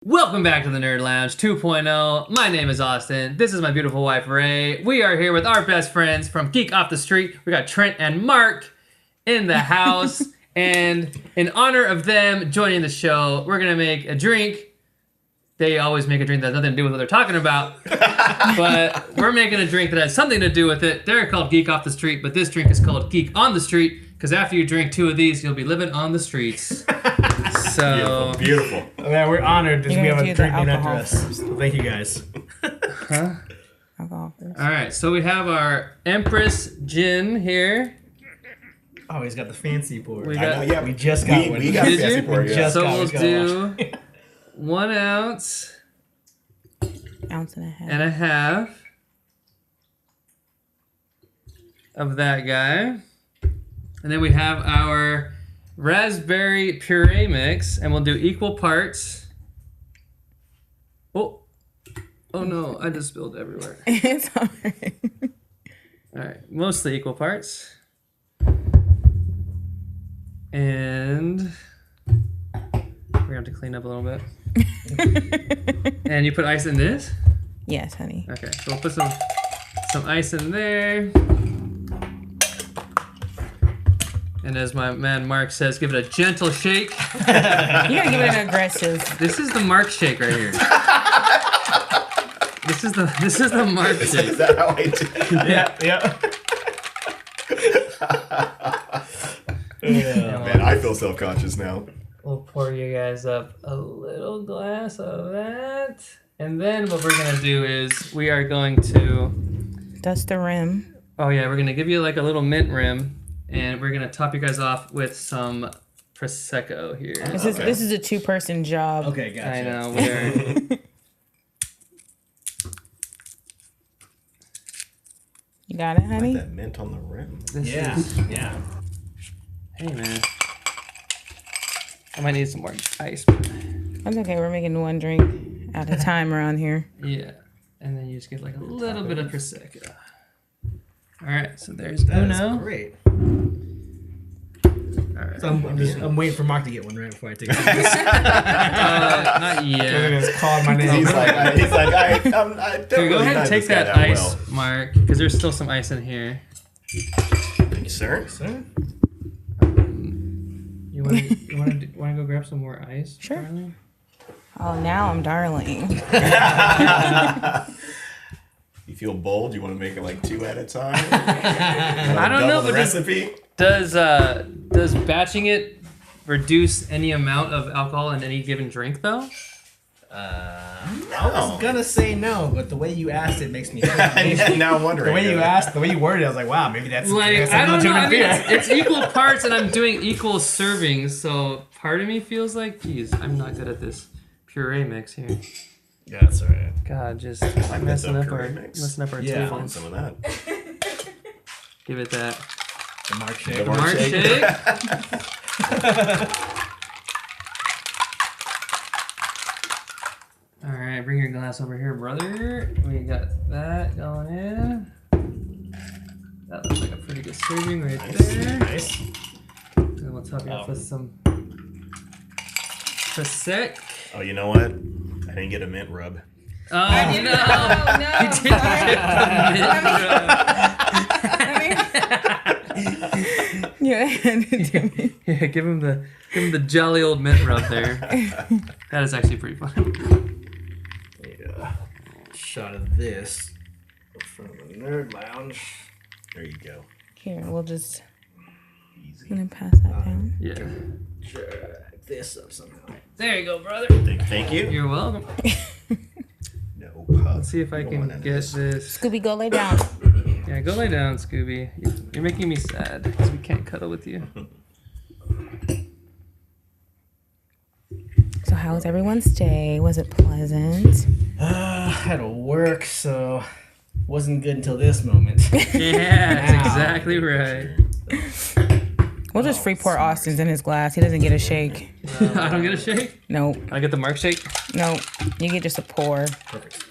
Welcome back to the Nerd Lounge 2.0. My name is Austin. This is my beautiful wife, Ray. We are here with our best friends from Geek Off the Street. We got Trent and Marc in the house. And in honor of them joining the show, we're going to make a drink. They always make a drink that has nothing to do with what they're talking about. But we're making a drink that has something to do with it. They're called Geek Off the Street, but this drink is called Geek on the Street, because after you drink 2 of these, you'll be living on the streets. So beautiful. Yeah, we're honored that we have a drink named after us. First. So thank you guys. Huh? Alcohol first. All right, so we have our Empress Gin here. Oh, he's got the fancy pour. We I know, yeah, We just got one. We got Did a fancy you? pour, yeah. Just So got it. we'll We just gotta do 1 ounce Ounce and a half. and a half of that guy. And then we have our raspberry puree mix, and we'll do equal parts. Oh no, I just spilled everywhere. It's alright. All right, mostly equal parts. And we're gonna have to clean up a little bit. And you put ice in this? Yes, honey. Okay, so we'll put some ice in there. And as my man Marc says, give it a gentle shake. You gotta give it an aggressive. This is the Marc shake right here. This is the Marc Is shake. that how I do it? Yeah. Man, I feel self-conscious now. We'll pour you guys up a little glass of that. And then what we're gonna do is we are going to, Dust the rim. oh yeah, we're gonna give you like a little mint rim, and we're gonna top you guys off with some Prosecco here. This is a 2-person job. Okay, gotcha. I know, we're... You got it, Like honey? that mint on the rim. This Yeah, is- yeah. Hey man. I might need some more ice. That's okay. We're making one drink at a time around here. Yeah. And then you just get like a little bit of Prosecco. Alright, so there's That Uno. is great. Alright. So I'm waiting for Marc to get one right before I take it. Not I'm yet. just calling my name. He's like, I don't Here, go really ahead know and take this guy that that ice, well. Marc, because there's still some ice in here. Thank you, sir. Sir? You want to go grab some more ice? Sure. Darling? Oh, now I'm darling. You feel bold? You want to make it like 2 at a time? I don't know, the but recipe. Does batching it reduce any amount of alcohol in any given drink though? I was gonna say no, but the way you asked it makes me think. Now I'm wondering. The way you asked, the way you worded it, I was like, wow, maybe that's Like, that's I don't know. I mean, beer. it's equal parts, and I'm doing equal servings. So part of me feels like, geez, I'm not good at this puree mix here. Yeah, that's alright. God, just like messing that up puree our mix. messing up our Yeah. table. Want some of that? Give it that The Marc shake. The Marc Marc shake. shake. All right, bring your glass over here, brother. We got that going in. That looks like a pretty good serving right there. Nice. And we'll top you off with some Prosecco. Oh, you know what? I didn't get a mint rub. Oh, no. You didn't get the mint rub. Yeah, hand it to me. Yeah, give him the jolly old mint rub there. That is actually pretty fun. Yeah. Shot of this from the Nerd Lounge. There you go. Here, we'll just. Easy. I'm gonna pass that down. Yeah. Drag this up somehow. There you go, brother. Thank you. You're welcome. No. Let's see if I can get this. Scooby, go lay down. Yeah, go lay down, Scooby. You're making me sad because we can't cuddle with you. So, how was everyone's day? Was it pleasant? I had to work, so wasn't good until this moment. Yeah, that's exactly right. We'll just free pour Austin's in his glass. He doesn't get a shake. I don't get a shake. Nope. I get the Marc shake. Nope. You get just a pour. Perfect.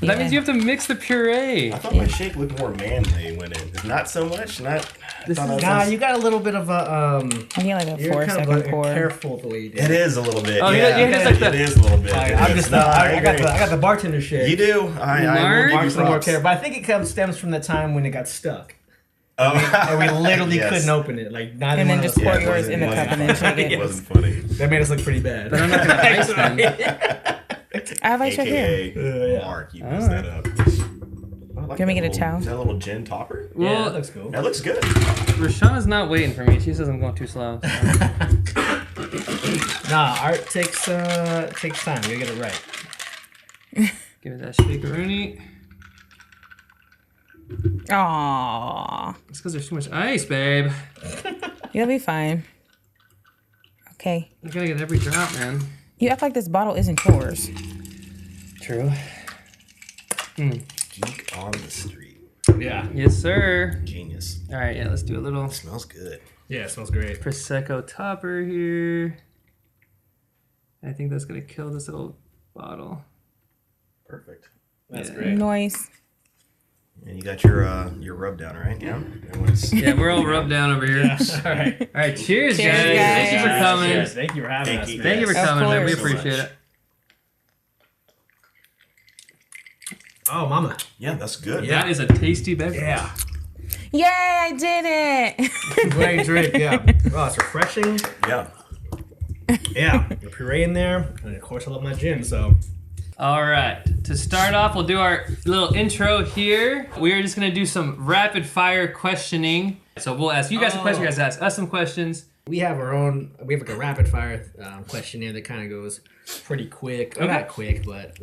That means you have to mix the puree. I thought my shake looked more manly when it. Not so much. Not. This is Nah, you got a little bit of a I need like a You're 4 kind second of pour. careful the way you do It is a little bit. Oh, yeah, yeah, just like that. It is a little bit. I'm just I got the bartender shake. You do. I will give Mark's you more props. careful, but I think it stems from the time when it got stuck. Oh, And we literally yes. couldn't open it. Like neither And one then of just us. pour it yours wasn't- in the it cup and wasn't then shake funny. it. It wasn't funny. That made us look pretty bad. But I'm not gonna ice them. I have ice right here. AKA yeah. Mark, you messed that up. I like Can we that get a little- towel? Is that a little gin topper? Yeah, Well, that looks cool. That looks good. Rashana's not waiting for me. She says I'm going too slow. So. Nah, art takes time. We gotta get it right. Give it that shakeroni. Aww. It's because there's too much ice, babe. You'll be fine. Okay. You gotta get every drop, man. You act like this bottle isn't yours. True. Geek on the street. Yeah. Yes, sir. Genius. All right, yeah, let's do a little Smells good. Yeah, it smells great. Prosecco topper here. I think that's gonna kill this little bottle. Perfect. That's Yeah. great. Nice. And you got your rub down, right? Yeah. Everyone's- Yeah, we're all rubbed down over here. All right. All right, cheers, Cheers, guys. guys. Thank you for coming. Cheers. Thank you for having Thank us. you. man. Thank you for Of coming, man. We course. appreciate So it. Oh, mama. Yeah, that's good. Yeah. That is a tasty beverage. Yeah. Yay, I did it. Great drink. Yeah. Oh, it's refreshing. Yeah. Yeah. The puree in there, and of course I love my gin. So. All right, to start off, we'll do our little intro here. We are just gonna do some rapid fire questioning. So we'll ask you guys a question, you guys ask us some questions. We have our own. We have like a rapid fire questionnaire that kind of goes pretty quick. Well, Okay. not quick, but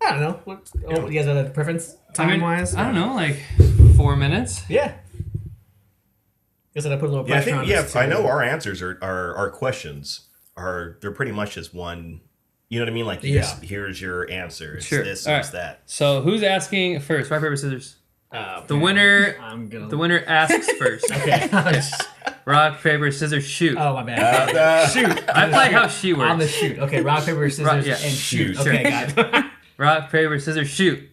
I don't know. What you guys have a preference time wise? I don't know, like 4 minutes. Yeah. Guess I put a little Yeah, I pressure on think us, I too. know our answers are our questions they're pretty much just one. You know what I mean? Like here's your answer. It's Sure. this All or it's right. that. So who's asking first? Rock, paper, scissors. Okay. The winner. I'm gonna. The winner asks first. Okay. Rock, paper, scissors, shoot. Oh my bad. Shoot. I like how she works. On the shoot. Okay. Rock paper scissors yeah. and shoot. Shoot. Okay, got it. Rock, paper, scissors, shoot.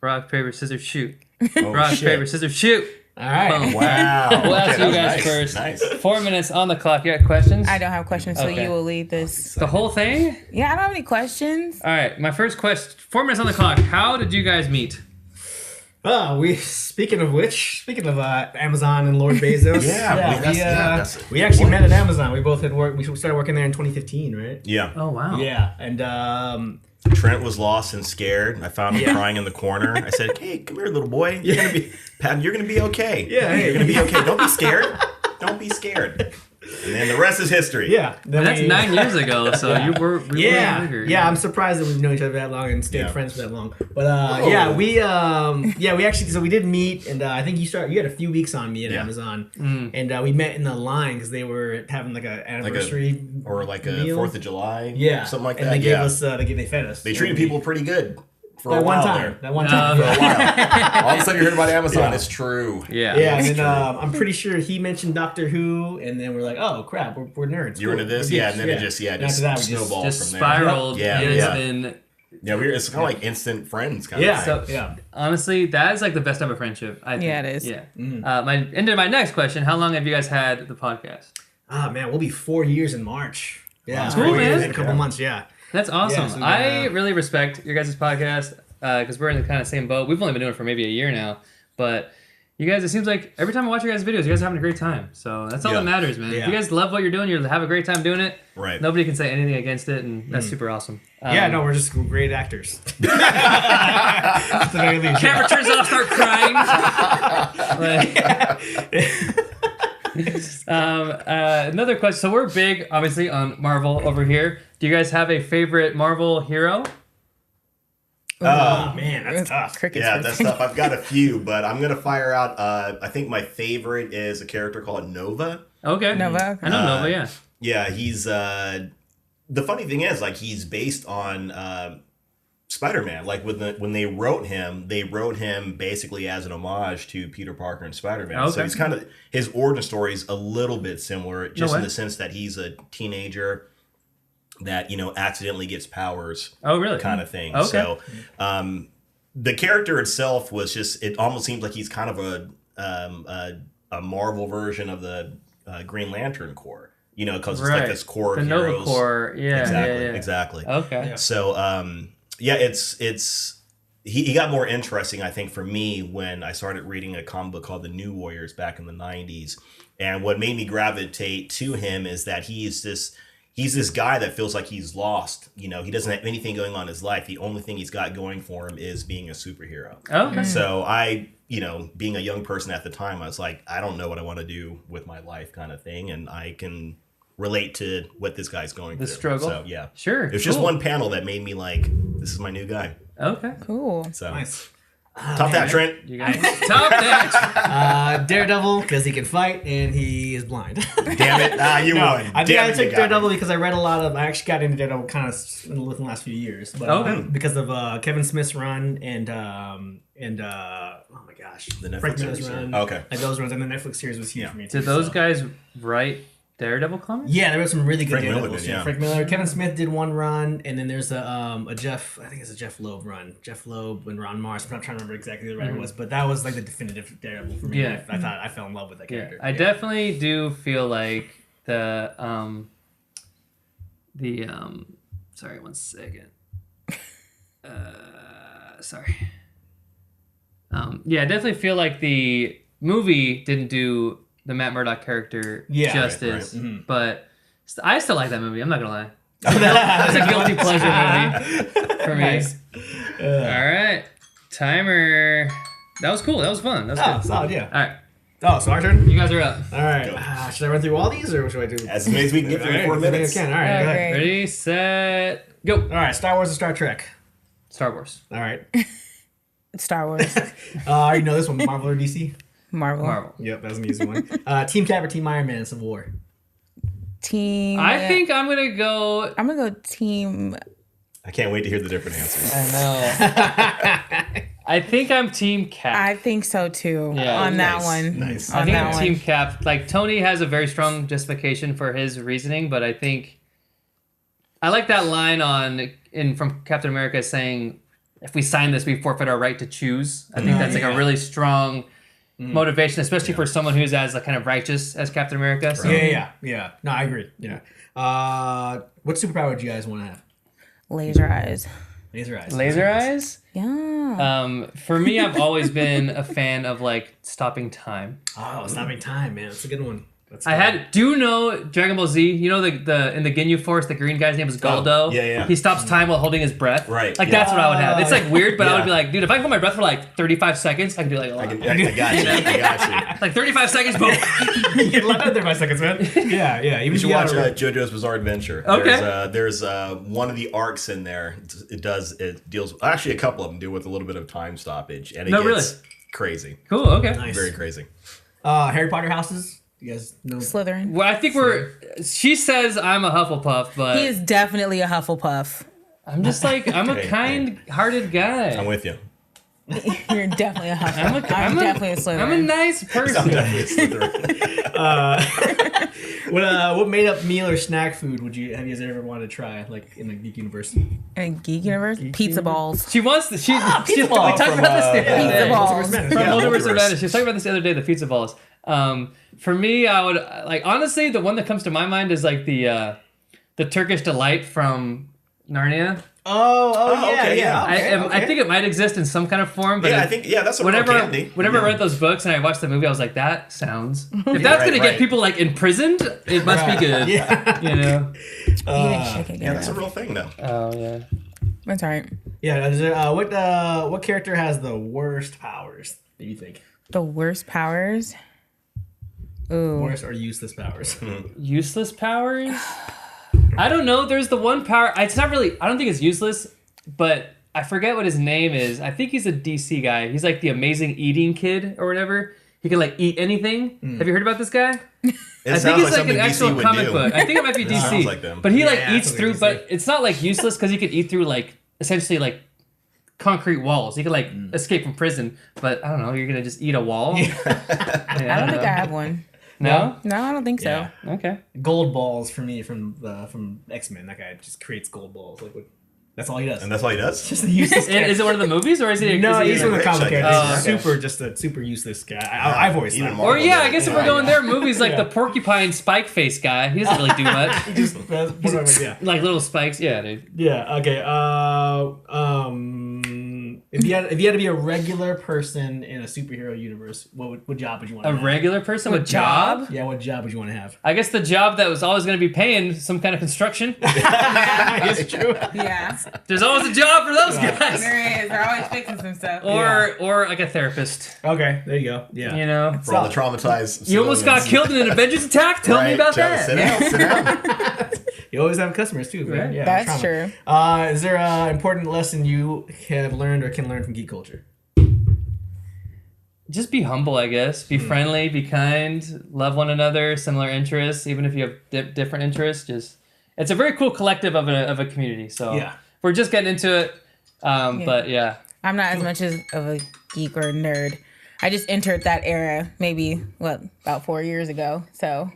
Rock, paper, scissors, shoot. Oh, Rock, shit. paper, scissors, shoot. All right. Boom. Wow. We'll ask Okay, you that guys was first. Nice. 4 minutes on the clock. You got questions? I don't have questions, so Okay. you will lead this. The whole thing? Yeah, I don't have any questions. All right, my first question. 4 minutes on the clock. How did you guys meet? Speaking of Amazon and Lord Bezos. that's we actually met at Amazon. We both had worked. We started working there in 2015, right? Yeah. Oh wow. Yeah, and Trent was lost and scared. I found him crying in the corner. I said, "Hey, come here, little boy. You're gonna be, Pat. You're gonna be okay. Yeah, hey. you're gonna be okay. Don't be scared. Don't be scared." And then the rest is history. yeah, then And that's we- 9 years ago, so Yeah. we were younger. Yeah, I'm surprised that we've known each other that long and stayed Yeah. friends for that long. But we actually we did meet, and I think you had a few weeks on me at Yeah. Amazon, and we met in the line because they were having like an anniversary Or like a meal. 4th of July. yeah, Something like and that. they gave Yeah. us they fed us. They treated people pretty good for a that one while time. there. That one time. For a while. All of a sudden you heard about Amazon. Yeah. It's true. Yeah. Yeah, It's and then true. I'm pretty sure he mentioned Doctor Who, and then we're like, oh crap, we're nerds. You're into Cool. this? We're Yeah, geeks. and then it just And after that, we snowballed Just from there. spiraled. Yeah, and yeah. it's been Yeah, it's kind of like instant friends kind Yeah, of thing. So- yeah. honestly that is like the best type of friendship. I think. Yeah, it is. Yeah. Mm. Into my next question. How long have you guys had the podcast? Ah man, we'll be 4 years in March. Yeah, Wow. 4 Cool, years man. in a couple months. Yeah. That's awesome. Yeah, so we I got, really respect your guys' podcast because we're in the kind of same boat. We've only been doing it for maybe a year now, but you guys, it seems like every time I watch your guys' videos, you guys are having a great time. So that's all Yeah. that matters, man. If Yeah. you guys love what you're doing, you have a great time doing it. Right. Nobody can say anything against it, and that's super awesome. Yeah, no, we're just great actors. At the very least, yeah. Camera turns off, start crying. Another question. So we're big, obviously, on Marvel over here. Do you guys have a favorite Marvel hero? Oh man, that's tough. Crickets. Yeah, for that's a second. tough. I've got a few, but I'm gonna fire out. I think my favorite is a character called Nova. Okay. Nova. I know Nova, yeah. Yeah, he's. The funny thing is, like, he's based on Spider-Man. Like when they wrote him basically as an homage to Peter Parker and Spider-Man. So Okay. he's kind of his origin story is a little bit similar, just in way. the sense that he's a teenager that accidentally gets powers. Oh, really? Kind of thing. Okay. So the character itself was just, it almost seems like he's kind of a Marvel version of the Green Lantern Corps, you know, because it's like this core the of Nova heroes. Corps. Yeah, Exactly. Okay. Yeah. So he got more interesting, I think, for me when I started reading a comic book called The New Warriors back in the 90s. And what made me gravitate to him is that he's this guy that feels like he's lost. You know, he doesn't have anything going on in his life. The only thing he's got going for him is being a superhero. Okay. So you know, being a young person at the time, I was like, I don't know what I want to do with my life kind of thing. And I can relate to what this guy's going through. The struggle. So, yeah. Sure. It was just one panel that made me like, this is my new guy. Okay. Cool. So, Nice. top that, Trent. You guys top that. Daredevil, because he can fight and he is blind. Damn it. You won. I think Damn I it, you took got Daredevil me. because I read a lot of. I actually got into Daredevil kind of within the last few years, but Okay. because of Kevin Smith's run and oh my gosh, The Netflix Frank Miller's series, run. yeah. Okay. Like those runs, and the Netflix series was huge for me too. Did those so. guys write Daredevil comics? Yeah, there were some really good Frank Miller Daredevils. did, yeah. Frank Miller, Kevin Smith did one run, and then there's a Jeff. I think it's a Jeff Loeb run. Jeff Loeb and Ron Mars. I'm not trying to remember exactly who the writer was, but that was like the definitive Daredevil for me. Yeah. I thought I fell in love with that Yeah. character. I definitely do feel like the sorry, one second. Sorry. Yeah, I definitely feel like the movie didn't do the Matt Murdock character justice, right. but I still like that movie. I'm not gonna lie. It's a guilty pleasure movie for me. Nice. All right, timer. That was cool. That was fun. That was Oh, good. solid, yeah. All right, Oh, so our turn? you guys are up. All right. Should I run through all these, or what should I do? As many as we can get through in 4 minutes. All right, go ahead. Okay. Ready, set, go. All right, Star Wars or Star Trek? Star Wars. All right. Star Wars. I already know this one, Marvel or DC? Marvel. Marvel. Yep, that's an easy one. Team Cap or Team Iron Man in Civil War? Team. I think I'm gonna go. I'm gonna go team. I can't wait to hear the different answers. I know. I think I'm Team Cap. I think so too. Yeah, on that nice, one. nice. I On think that I'm one. Team Cap. Like Tony has a very strong justification for his reasoning, but I think I like that line from Captain America saying, "If we sign this, we forfeit our right to choose." I think that's like a really strong motivation, especially for someone who's as like kind of righteous as Captain America. So. Yeah. No, I agree. Yeah. What superpower would you guys want to have? Laser eyes. Laser eyes. Laser eyes. Yeah. For me, I've always been a fan of like stopping time. Oh, stopping time, man. That's a good one. That's Do you know Dragon Ball Z? You know the in the Ginyu Force, the green guy's name is Galdo. yeah. He stops time while holding his breath. Right, Like yeah. that's what I would have. It's like weird, but I would Yeah. be like, dude, if I can hold my breath for like 35 seconds, I can do like a lot. I got you. I got you. Like 35 seconds, boom. You get let out there 5 seconds, man. Yeah. Even You if should you watch gotta- JoJo's Bizarre Adventure. Okay. There's one of the arcs in there. It deals actually a couple of them deal with a little bit of time stoppage, and it No, gets really? crazy, Cool. Okay. Nice. very crazy. Harry Potter houses. You guys know? Slytherin. Well, I think she says I'm a Hufflepuff, but He is definitely a Hufflepuff. I'm just like I'm a Okay, kind-hearted guy. I'm with you. You're definitely a Hufflepuff. I'm definitely a Slytherin. I'm a nice I'm person. definitely Slytherin. What made up meal or snack food have you guys ever wanted to try, like in the Geek universe? In Geek Universe, pizza balls. She wants to. We pizza balls talked from, about this the other Pizza day. balls. From Yeah, Multiverse of Multiverse. Madness. She was talking about this the other day, the pizza balls. For me, I would like honestly the one that comes to my mind is like the Turkish delight from Narnia. okay, yeah. I think it might exist in some kind of form, but Yeah, I think that's a whenever candy. I read those books and I watched the movie, I was like, that sounds. If that's gonna get right. people like imprisoned, it must be good. Yeah. You know. Eating chicken. Yeah, that's a real thing though. Oh yeah. That's right. Yeah. What character has the worst powers that you think? The worst powers. Ooh. Worst or useless powers? Useless powers? I don't know. There's the one power. It's not really. I don't think it's useless, but I forget what his name is. I think he's a DC guy. He's like the amazing eating kid or whatever. He can like eat anything. Have you heard about this guy? It I think sounds it's like something an actual DC would comic do. book. I think it might be DC. Sounds like them. But he like Yeah, eats sounds through. like But it's not like useless because he could eat through like essentially like concrete walls. He could like escape from prison. But I don't know. You're gonna just eat a wall. I don't think I have one. No. No, I don't think so. Yeah. Okay. Gold balls for me from X-Men. That guy just creates gold balls. Like, That's all he does. And that's all he does? Just a useless character. Is it one of the movies or is he? No, is he he's one of the comic rich, I characters. guess. He's just a super useless guy. I've always Even thought. more. Or yeah, I guess if we're going Yeah. there, movies like Yeah. the porcupine spike face guy. He doesn't really do much. He just yeah. Like little spikes. Yeah, dude. Yeah. Okay. If you had to be a regular person in a superhero universe, what job would you want to A have? regular person with job? job? Yeah. What job would you want to have? I guess the job that was always going to be paying some kind of construction. It's true. Yeah, There's always a job for those guys. there is. They're always fixing some stuff. Or like a therapist. Okay. There you go. Yeah. You know. For all the traumatized You almost got killed in an Avengers attack? Tell me about Travis, that. Sit down. You always have customers too, man. Right. Yeah. That's trauma. true. Is there an important lesson you have learned or can learn from geek culture? Just be humble, I guess. Be friendly, be kind, love one another, similar interests, even if you have different interests. Just it's a very cool collective of a community. So Yeah. we're just getting into it. But yeah. I'm not as much of a geek or a nerd. I just entered that era maybe about 4 years ago. So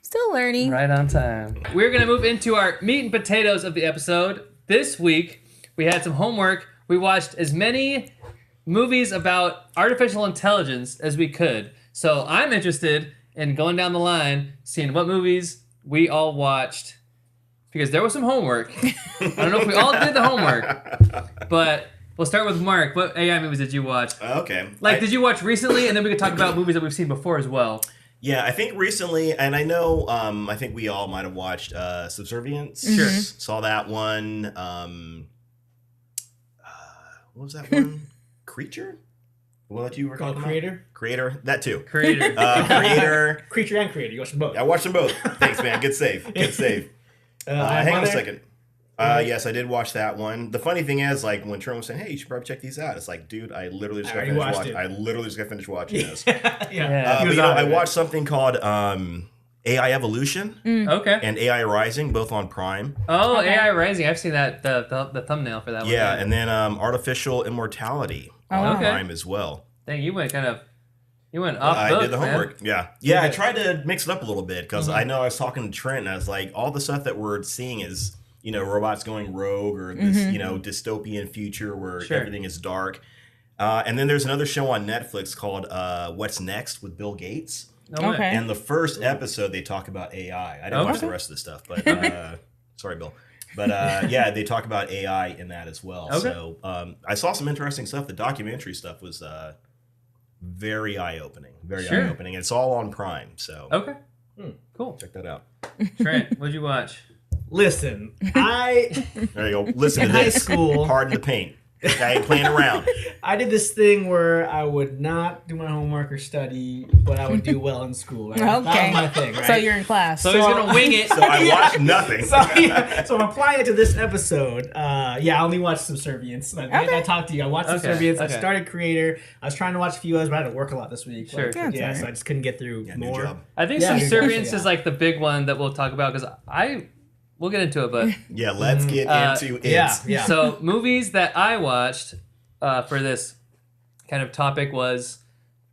still learning. Right on time. We're going to move into our meat and potatoes of the episode. This week, we had some homework. We watched as many movies about artificial intelligence as we could. So I'm interested in going down the line, seeing what movies we all watched. Because there was some homework. I don't know if we all did the homework. But we'll start with Mark. What AI movies did you watch? Okay. Did you watch recently? And then we could talk about movies that we've seen before as well. Yeah, I think recently, and I know, I think we all might have watched Subservience. Sure. Saw that one. What was that one? Creature? What you were Called talking Creator? about? Creator. That too. Creator. Creator. Creature and Creator. You watched them both. I watched them both. Thanks, man. Good save. Good save. Hang on a second. Yes, I did watch that one. The funny thing is, like, when Trent was saying, "Hey, you should probably check these out," it's like, dude, I literally just got already finished watched watching. it. I literally just got finished watching this. Yeah. He was But, on I it. watched something called AI Evolution Okay. and AI Rising, both on Prime. Oh, Okay. AI Rising. I've seen that the thumbnail for that one. Yeah, and then Artificial Immortality on wow. Okay. Prime as well. Dang, you went off I book, did the man. homework. Yeah, I tried to mix it up a little bit because I know I was talking to Trent and I was like, all the stuff that we're seeing is, robots going rogue or this, dystopian future where Sure. everything is dark. And then there's another show on Netflix called What's Next with Bill Gates. No way. Okay. And the first episode, they talk about AI. I didn't watch the rest of the stuff, but sorry, Bill. But yeah, they talk about AI in that as well. Okay. So I saw some interesting stuff. The documentary stuff was very eye-opening. Very Sure. eye-opening. It's all on Prime, so Okay. Cool. check that out. Trent, what'd you watch? Listen, I There you go. Listen in to high this. school, Pardon the paint. I ain't playing around. I did this thing where I would not do my homework or study, but I would do well in school. Right? That Okay. was my thing, right? So you're in class. So he's gonna wing it. So I watched nothing. So I'm applying it to this episode. I only watched Subservience. I talked to you. I watched Okay, Subservience. I okay. started Creator. I was trying to watch a few others, but I had to work a lot this week. Sure. Like, Yeah, so I just couldn't get through Yeah, new more. job. I think Yeah, Subservience yeah. is like the big one that we'll talk about because we'll get into it, but Yeah, let's get into it. Yeah. so movies that I watched for this kind of topic was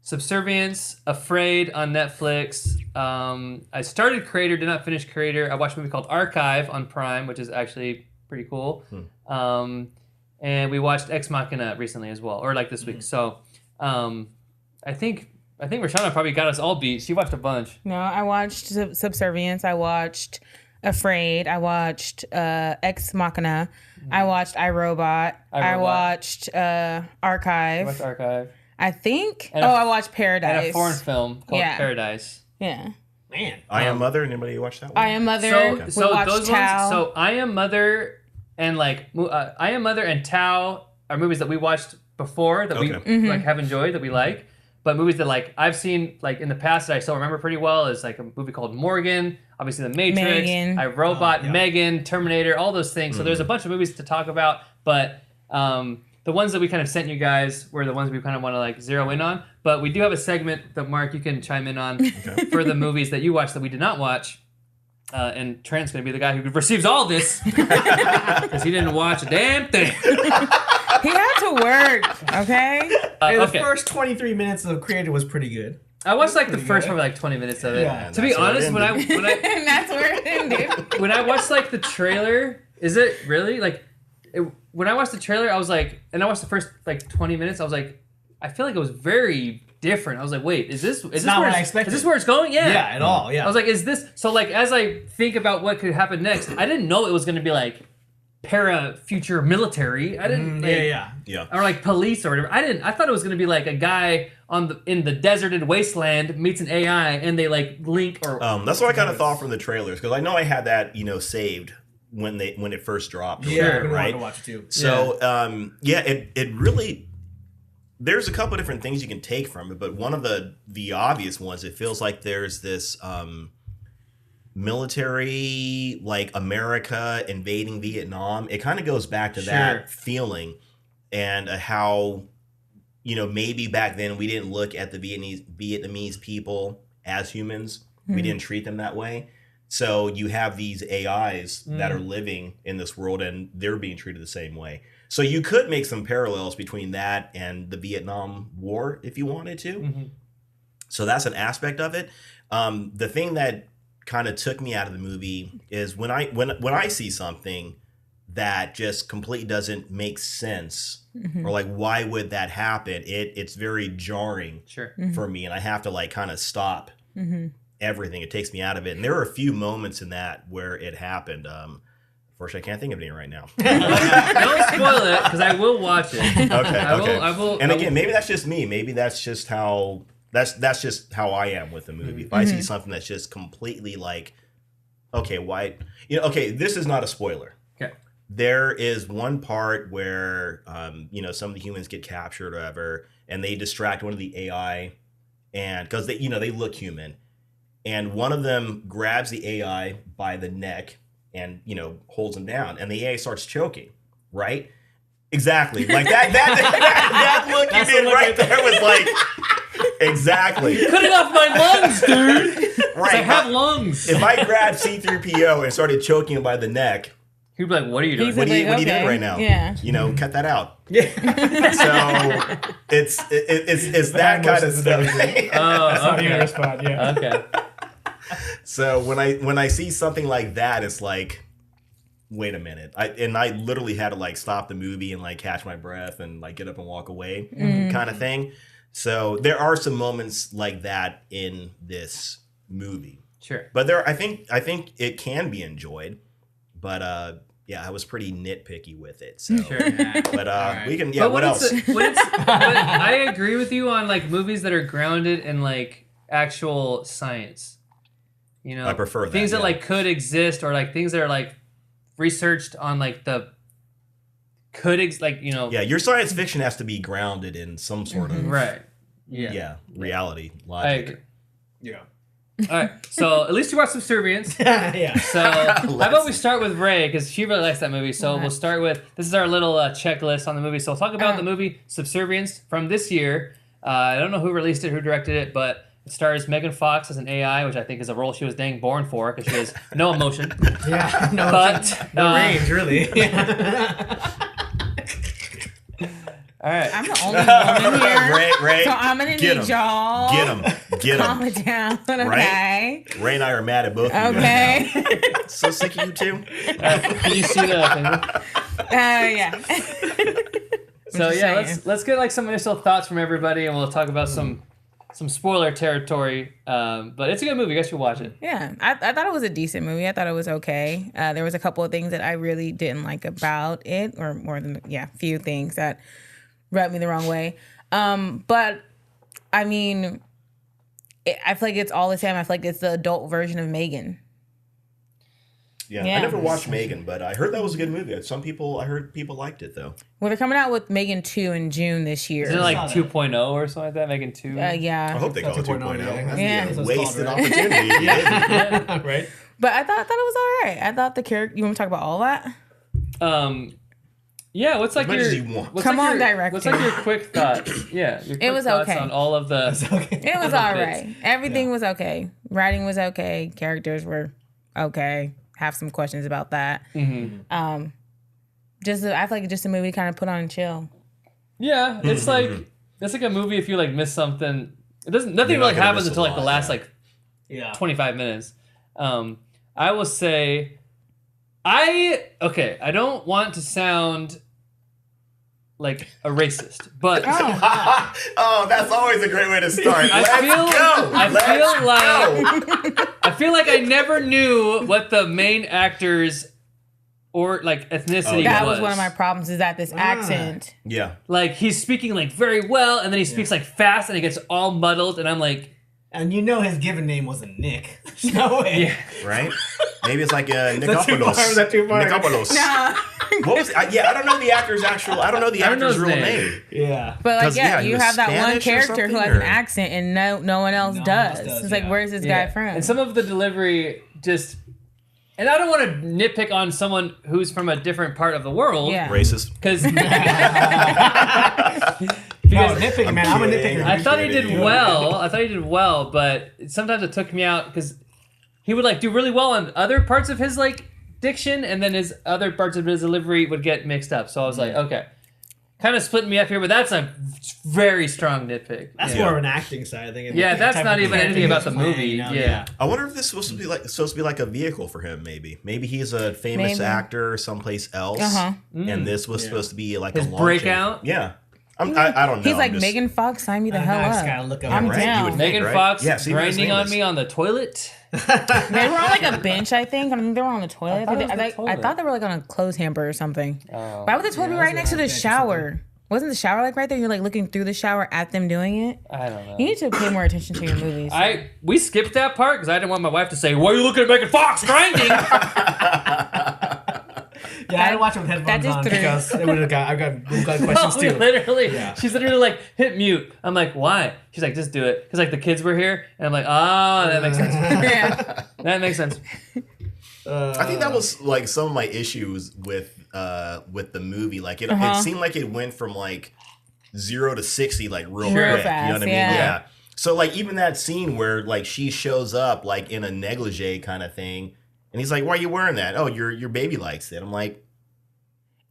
Subservience, Afraid on Netflix. I started Creator, did not finish Creator. I watched a movie called Archive on Prime, which is actually pretty cool. And we watched Ex Machina recently as well, or like this week. So I think Rashana probably got us all beat. She watched a bunch. No, I watched Subservience. I watched Afraid. I watched Ex Machina. I watched iRobot. I watched I Archive. watched Archive. I think. And I watched Paradise. And a foreign film called Yeah. Paradise. Yeah. Man. I Am Mother. Anybody watch that one? I Am Mother. So We watched those Tao. ones. So I Am Mother and I Am Mother and Tao are movies that we watched before that Okay. we like have enjoyed that we like. But movies that like I've seen like in the past that I still remember pretty well is like a movie called Morgan, obviously The Matrix, Megan. iRobot, yeah. Megan, Terminator, all those things. So there's a bunch of movies to talk about, but the ones that we kind of sent you guys were the ones we kind of want to like zero in on. But we do have a segment that Mark you can chime in on for the movies that you watched that we did not watch. And Trent's going to be the guy who receives all this because he didn't watch a damn thing. He had to work. Okay. Hey, the Okay. first 23 minutes of Creator was pretty good. I watched like the Pretty first good. probably like 20 minutes of it. Yeah, To be that's where it honest, when And that's where it ended. I watched like the trailer, is it really like when I watched the trailer, I was like, and I watched the first like 20 minutes, I was like, I feel like it was very different. I was like, wait, is this not where what I expected. Is this where it's going? Yeah. Yeah, at all. Yeah. I was like, is this so? Like, as I think about what could happen next, I didn't know it was going to be like future military. I didn't. Yeah. Or like police or whatever. I thought it was going to be like a guy in the deserted wasteland meets an AI and they like link or. That's what I kind of thought from the trailers, because I know I had that saved when it first dropped. Yeah, right. To watch it too. So it really. There's a couple of different things you can take from it, but one of the obvious ones, it feels like there's this military, like America invading Vietnam. It kind of goes back to that feeling, and how, maybe back then we didn't look at the Vietnamese people as humans. We didn't treat them that way. So you have these AIs that are living in this world, and they're being treated the same way. So you could make some parallels between that and the Vietnam War if you wanted to. Mm-hmm. So that's an aspect of it. The thing that kind of took me out of the movie is when I see something that just completely doesn't make sense, or like, why would that happen? It's very jarring for me, and I have to like kind of stop everything. It takes me out of it. And there are a few moments in that where it happened. Unfortunately, I can't think of any right now. Don't spoil it, because I will watch it. Okay. I will. And again, maybe that's just me. Maybe that's just how just how I am with the movie. If I see something that's just completely like, okay, why? Okay, this is not a spoiler. Okay. There is one part where some of the humans get captured or whatever, and they distract one of the AI, and because they look human, and one of them grabs the AI by the neck and holds him down, and the AI starts choking, right? Exactly, like that look you did right there was like, exactly. You're cutting off my lungs, dude. Right, I have lungs. If I grabbed C-3PO and started choking him by the neck, he'd be like, "What are you doing? He's what are you okay. doing right now? Yeah. Cut that out." Yeah. So it's that kind of stuff. That's how you respond. Yeah. Okay. So when I see something like that, it's like, wait a minute. I literally had to like stop the movie and like catch my breath and like get up and walk away, kind of thing. So there are some moments like that in this movie. Sure. But I think it can be enjoyed. But I was pretty nitpicky with it. So Sure. but right. we can But what else? but I agree with you on like movies that are grounded in like actual science. I prefer that, things that like could exist, or like things that are like researched on like the Yeah, your science fiction has to be grounded in some sort of right. Yeah. reality I logic. agree. Yeah. All right, so at least you watched Subservience. Yeah. So how about we start with Ray, because she really likes that movie. So we'll start with, this is our little checklist on the movie. So we'll talk about the movie Subservience from this year. I don't know who released it, who directed it, but it stars Megan Fox as an AI, which I think is a role she was dang born for, because she has no emotion. Yeah. No. But no range, really. all right, I'm the only woman here. Ray, So I'm gonna need y'all. Get Calm him. it down, okay? Right? Ray and I are mad at both of you. Okay. Right now. So sick of you two. can you see the thing? Yeah. So Just yeah, saying. let's get like some initial thoughts from everybody, and we'll talk about some spoiler territory. But it's a good movie. You guys should watch it. Yeah, I thought it was a decent movie. I thought it was okay. There was a couple of things that I really didn't like about it, or more than a few things that rubbed me the wrong way. But I mean, I feel like it's all the same. I feel like it's the adult version of Megan. Yeah, Yeah. I never watched Megan, but I heard that was a good movie. I heard people liked it though. Well, they're coming out with Megan 2 in June this year. Isn't it like 2.0 or something like that? Megan 2. I Yeah. hope they call it 2.0. Yeah. That's a That's wasted called, right? opportunity. if you didn't. Right. But I thought it was all right. I thought the character. You want to talk about all that? Yeah. What's like much your as you want. what's Come like on, your, director. What's like your quick thoughts? Yeah, your quick was thoughts okay. on all of the. Okay. It was Other all bits. right. Everything was okay. Writing was okay. Characters were okay. Have some questions about that. Mm-hmm. I feel like just a movie to kind of put on and chill. Yeah, it's like a movie if you like miss something. It doesn't. Nothing You're not really gonna happens miss a until like the lot, last yeah. like Yeah. 25 minutes. I will say I don't want to sound like a racist, but Oh, that's always a great way to start. I feel like I never knew what the main actor's or like ethnicity That was one of my problems. Is that this accent? Yeah. Like he's speaking like very well, and then he speaks like fast, and it gets all muddled, and I'm like. And you know his given name wasn't Nick. No way. Yeah. Right? Maybe it's like Nicopolos. Was that too far? Nicopolos. Nah. What was I don't know the actor's his real name. name. Yeah. But like, 'Cause, yeah, he you was have that one Spanish or character who has something, an accent, and no one else does. It's like, where's this guy from? And some of the delivery just. And I don't want to nitpick on someone who's from a different part of the world. Yeah. Racist. Because Nitpicking, man. I'm a nitpicker. I thought he did well. But sometimes it took me out because he would like do really well on other parts of his like diction, and then his other parts of his delivery would get mixed up. So I was like, okay, kind of splitting me up here, but that's a very strong nitpick. That's Yeah. more of an acting side, I think. Yeah, that's not even anything about the playing, movie. you know? Yeah. I wonder if this is supposed to be like a vehicle for him. Maybe he's a famous Maybe. actor someplace else, and this was supposed to be like His a launching. breakout? Yeah, I don't know. He's like, I'm just- Megan Fox, sign me the hell I just up. gotta look up. I'm right? You down. would think, Megan right? Fox Yeah, see what his grinding name on is. me on the toilet. They were on like a bench, I think. I mean, they were on the toilet. thought it was the I toilet. thought they were like on a clothes hamper or something. Oh. Why would the toilet be right next to the shower? Wasn't the shower like right there? You're like looking through the shower at them doing it. I don't know. You need to pay more attention to your movies. We skipped that part because I didn't want my wife to say, "Why are you looking at Megan Fox grinding?" Yeah, I didn't watch it with headphones just on threw- because it would have got. I've got questions too. Literally, Yeah. she's literally like, "Hit mute." I'm like, "Why?" She's like, "Just do it," because like the kids were here, and I'm like, "Oh, that makes sense. yeah. That makes sense." I think that was like some of my issues with the movie. Like it seemed like it went from like 0 to 60 like real quick. fast, You know what I mean? yeah. Yeah. So like even that scene where like she shows up like in a negligee kind of thing, and he's like, "Why are you wearing that?" "Oh, your baby likes it." I'm like,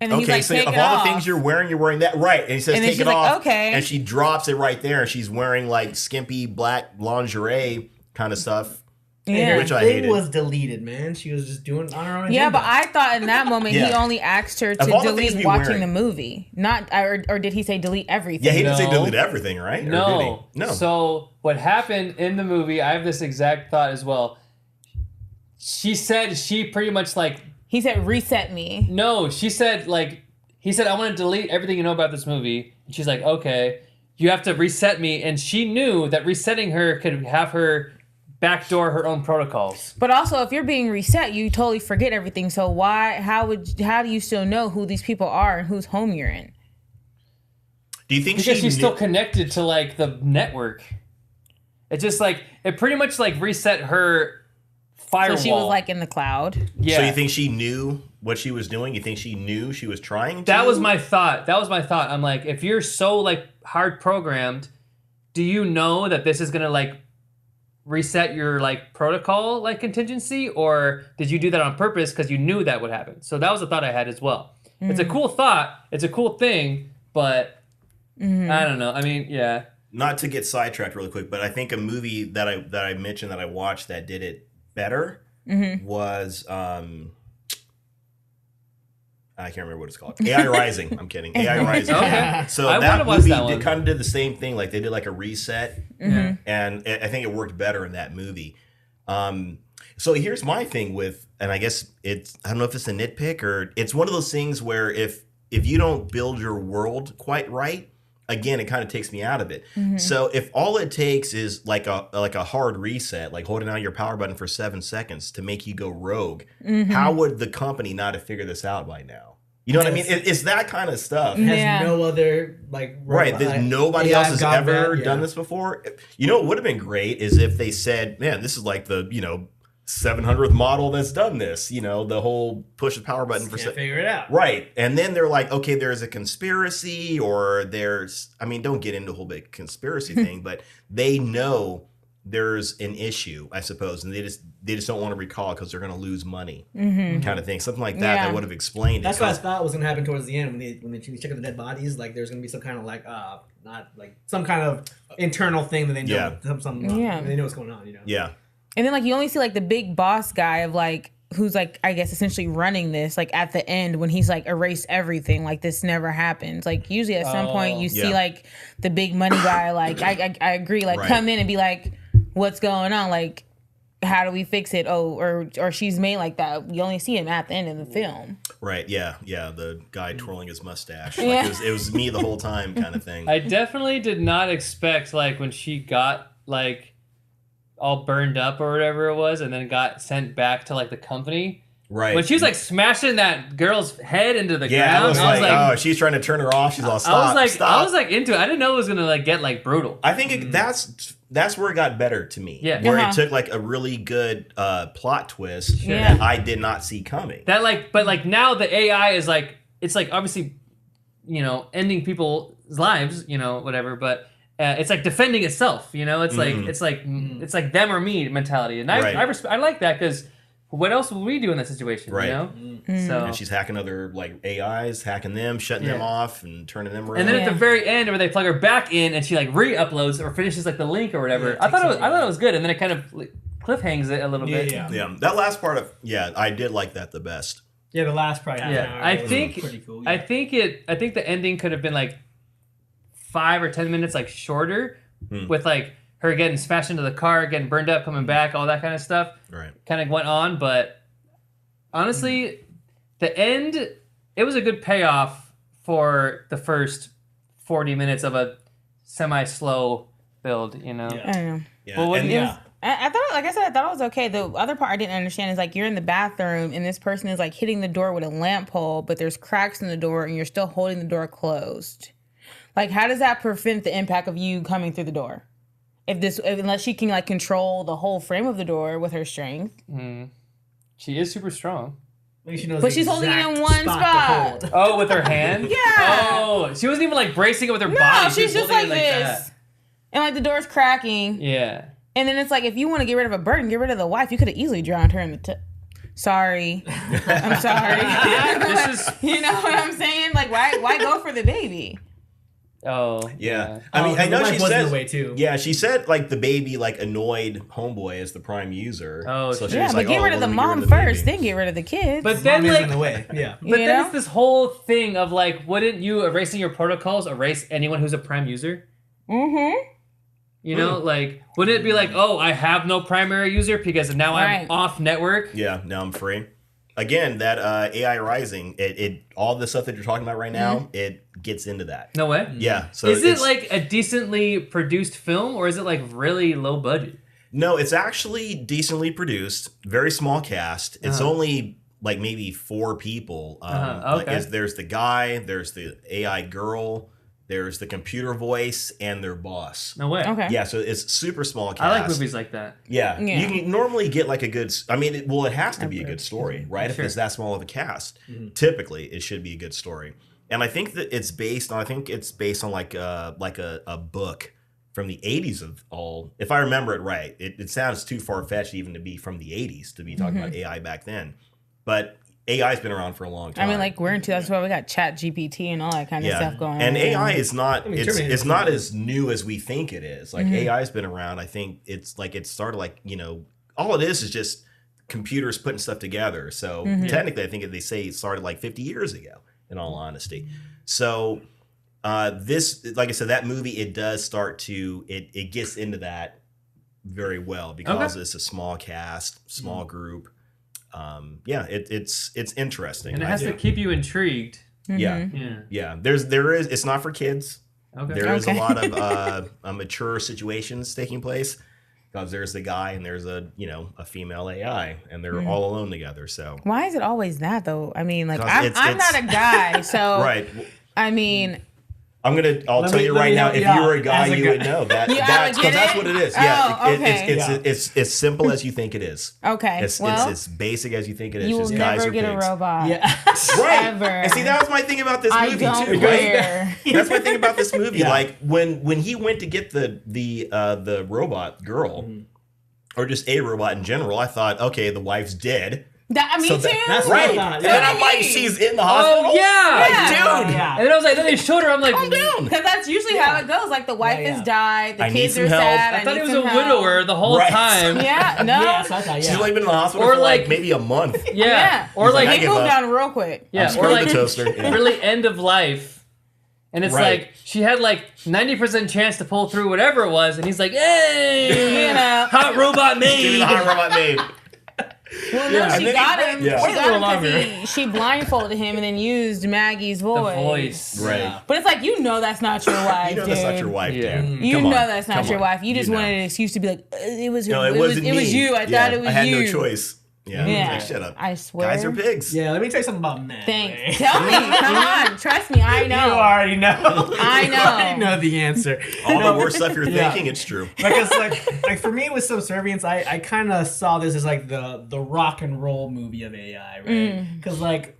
And then okay, he's like, so take of it all off. the things you're wearing that right. And he says, And then "Take she's it like, off." okay. And she drops it right there, and she's wearing like skimpy black lingerie kind of stuff. Yeah. Which I thing hated. was deleted, man. She was just doing it on her own. Yeah, agenda. but I thought in that moment he Yeah. only asked her Of to all the things delete we watching wearing. the movie, not or did he say delete everything? Yeah, he didn't say No. delete everything, right? Or did No, he? No. So what happened in the movie? I have this exact thought as well. She said she pretty much like He said reset me. no. She said like he said I want to delete everything you know about this movie. And she's like, okay, you have to reset me, and she knew that resetting her could have her backdoor her own protocols. But also, if you're being reset, you totally forget everything. So how do you still know who these people are and whose home you're in? Do you think Because she she's still knew- connected to like the network. It just like it pretty much like reset her firewall. So she was like in the cloud. yeah. So you think she knew what she was doing? You think she knew she was trying to? That was my thought. I'm like, if you're so like hard programmed, do you know that this is gonna like reset your like protocol like contingency, or did you do that on purpose because you knew that would happen? So that was the thought I had as well. It's a cool thought. It's a cool thing, but I don't know. I mean, yeah. Not to get sidetracked really quick, but I think a movie that I mentioned that I watched that did it better was I can't remember what it's called. AI Rising. I'm kidding. AI Rising. Okay. So I wanna that watch movie that one. kind of did the same thing. Like they did like a reset, Yeah. and I think it worked better in that movie. So here's my thing with, and I guess I don't know if it's a nitpick or it's one of those things where if you don't build your world quite right, again, it kind of takes me out of it. So if all it takes is like a hard reset, like holding down your power button for 7 seconds to make you go rogue, how would the company not have figured this out by now? You know what I mean? It's that kind of stuff. Has Yeah. no other like Right, nobody AI else has got ever that, yeah. done this before. You know, what would have been great is if they said, "Man, this is like the 700th model that's done this." You know, the whole push the power button for Can't figure it out. right, and then they're like, "Okay, there's a conspiracy, or don't get into the whole big conspiracy thing, but they know there's an issue, I suppose, and they just don't want to recall it because they're going to lose money, kind of thing, something like that. Yeah. That would have explained That's it. what I thought was gonna happen towards the end when they check out the dead bodies. Like there's gonna be some kind of like not like some kind of internal thing that they know. Yeah. Some Yeah. they know what's going on. Yeah. And then like you only see like the big boss guy of like who's like, I guess essentially running this, like at the end when he's like erased everything, like this never happened. Like usually at some point you see like the big money guy, like I agree, like come in and be like, what's going on? Like, how do we fix it? Oh, or she's made like that. You only see him at the end of the film. Right. Yeah. Yeah. The guy twirling his mustache. Like it was me the whole time kind of thing. I definitely did not expect like when she got like all burned up or whatever it was, and then got sent back to like the company. Right. When she was like smashing that girl's head into the ground. I was like, oh, she's trying to turn her off. She's all stop. I was like into it. I didn't know it was gonna like get like brutal. I think that's where it got better to me. Yeah. Where it took like a really good plot twist that I did not see coming. That like, but like now the AI is like, it's like obviously, you know, ending people's lives, you know, whatever, but it's like defending itself, you know. It's like it's like them or me mentality, and I like that because what else would we do in that situation, you know? So and she's hacking other like AIs, hacking them, shutting them off, and turning them around. And then at the very end, where they plug her back in, and she like re-uploads or finishes like the link or whatever. I thought it was good, and then it kind of cliffhangs it a little bit. Yeah. That last part of I did like that the best. Yeah, the last part. I think pretty cool. I think the ending could have been like 5 or 10 minutes like shorter, with like her getting smashed into the car, getting burned up, coming back, all that kind of stuff. Right. Kind of went on, but honestly, the end, it was a good payoff for the first 40 minutes of a semi-slow build, you know? I don't know. Yeah. Well, I thought, like I said, I thought it was okay. The other part I didn't understand is like you're in the bathroom and this person is like hitting the door with a lamp pole, but there's cracks in the door and you're still holding the door closed. Like, how does that prevent the impact of you coming through the door? Unless she can like control the whole frame of the door with her strength. She is super strong. But she's holding it in one spot. Oh, with her hand? Yeah. Oh, she wasn't even like bracing it with her body. No, she's just like this. That. And like the door's cracking. Yeah. And then it's like, if you want to get rid of a burden, get rid of the wife. You could have easily drowned her in the Sorry. I'm sorry. This is... You know what I'm saying? Like, why go for the baby? Oh. Yeah. I mean, I know she said... way too. Yeah, she said, like, the baby, like, annoyed homeboy as the prime user. Oh, so yeah, but like, get rid of the mom first, then get rid of the kids. But then, like... in the way. Yeah. But then it's this whole thing of, like, wouldn't you, erasing your protocols, erase anyone who's a prime user? Mm-hmm. You know, like, wouldn't it be like, oh, I have no primary user because now I'm off network? Yeah, now I'm free. Again, that AI Rising, it all the stuff that you're talking about right now, it gets into that. No way? Yeah. So is it like a decently produced film, or is it like really low budget? No, it's actually decently produced, very small cast. It's only like maybe 4 people. Okay. Like there's the guy, there's the AI girl, there's the computer voice, and their boss. No way. Okay. Yeah, so it's super small cast. I like movies like that. Yeah. You can normally get like a good... I mean, it has to be a good story, right? Sure. If it's that small of a cast. Typically, it should be a good story. And I think that it's based on... like a book from the 80s of all... If I remember it right. It sounds too far-fetched even to be from the 80s to be talking about AI back then. But... AI's been around for a long time. I mean, like, we're in 2012, we got Chat GPT and all that kind of stuff going on. And AI is not, it's not as new as we think it is. Like, AI's been around. I think it's like, it started like, you know, all it is just computers putting stuff together. So technically, I think they say it started like 50 years ago, in all honesty. So this, like I said, that movie, it does start to, it gets into that very well because it's a small cast, small group. It's interesting. And it has to keep you intrigued. Yeah. There is. It's not for kids. Okay. There is a lot of mature situations taking place because there's the guy and there's a female AI and they're all alone together. So why is it always that though? I mean, like I'm not a guy, so right. I mean. I'll tell you right now, if you were a guy, you would know that. That's what it is. Yeah. It's simple as you think it is. Okay. It's basic as you think it is. You will never get a robot. Yeah. Right. Ever. And see, that was my thing about this movie too, right? That's my thing about this movie. Like when he went to get the robot girl, or just a robot in general, I thought, okay, the wife's dead. Me So too. that's what I Right. thought, And yeah. then I'm like, she's in the hospital. Oh yeah. Yeah. Dude. Yeah. And then I was like, then they showed her. I'm like, Calm down. Because that's usually how it goes. Like the wife Yeah, has yeah. died, the I need kids some are help. sad. I thought need he was some a help. widower the whole Right. time. Yeah, no. Yeah, so I thought, She's yeah. only been in the hospital Or for like like- maybe a month. Yeah. Or He's like, like, I He give moved up. on real quick. yeah. I'm Or like the toaster. Yeah. really end of life. And it's Right. like she had like 90% chance to pull through whatever it was, and he's like, "Hey, You know. hot robot Give me made." the hot robot name. Well, no, Yeah. she And then got he- him. yeah. She Wait a got little him longer. because she blindfolded him and then used Maggie's The voice. voice. Right. Yeah. But it's like, you know that's not your wife, You know dude. that's not your wife, Yeah. dude. You Come know on. that's not Come your on. wife. You just know. wanted an excuse to be like, it was No, her. it wasn't me. It was you. I Yeah, thought it was you. I had no choice. Yeah. Yeah. Like, shut up. I swear. Guys are pigs. Yeah, let me tell you something about men. Thanks. Ray. Tell me. Come on. Trust me. I know. You already know. I You know. already know the answer. All No, the worst stuff you're Yeah. thinking, it's true. Because like for me with Subservience, I kind of saw this as like the rock and roll movie of AI, right? Because like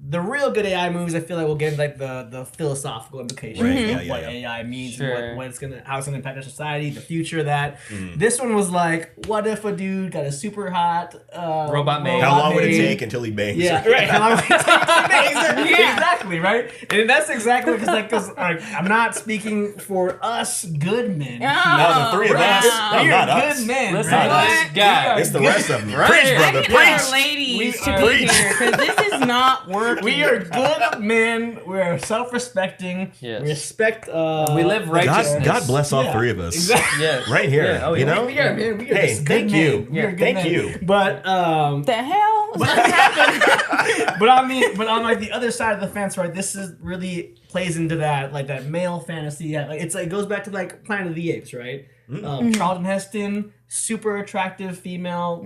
the real good AI movies, I feel like we'll get into like the philosophical implications Right, of yeah, yeah, what yeah. AI means, Sure. and what it's gonna, how it's gonna impact our society, the future of that. This one was like, what if a dude got a super hot Robot maid. How long would it maid? take until he bangs Yeah, her? right. How long would it take to bang her? Yeah. Exactly, right? And that's exactly because I'm not speaking for us good men. Oh, No, the three of us. wow. No, We not are us. good men, Listen right? to this guy. It's the rest of them. Right. Preach, I I brother. need our Preach. ladies We to are- be Preach. here because this is not working. We are good men. We're self-respecting. Yes. We respect. We live righteousness. God bless all Yeah, three of us. Exactly. Yes. Right here. Yeah. Oh, you yeah. know? We are, man. We are Hey, just good thank men. you. We are good Thank men. you. But the hell? What's happening? but on like the other side of the fence, right? This is really plays into that like that male fantasy. Yeah, like, it's like it goes back to like Planet of the Apes, right? Charlton Heston, super attractive female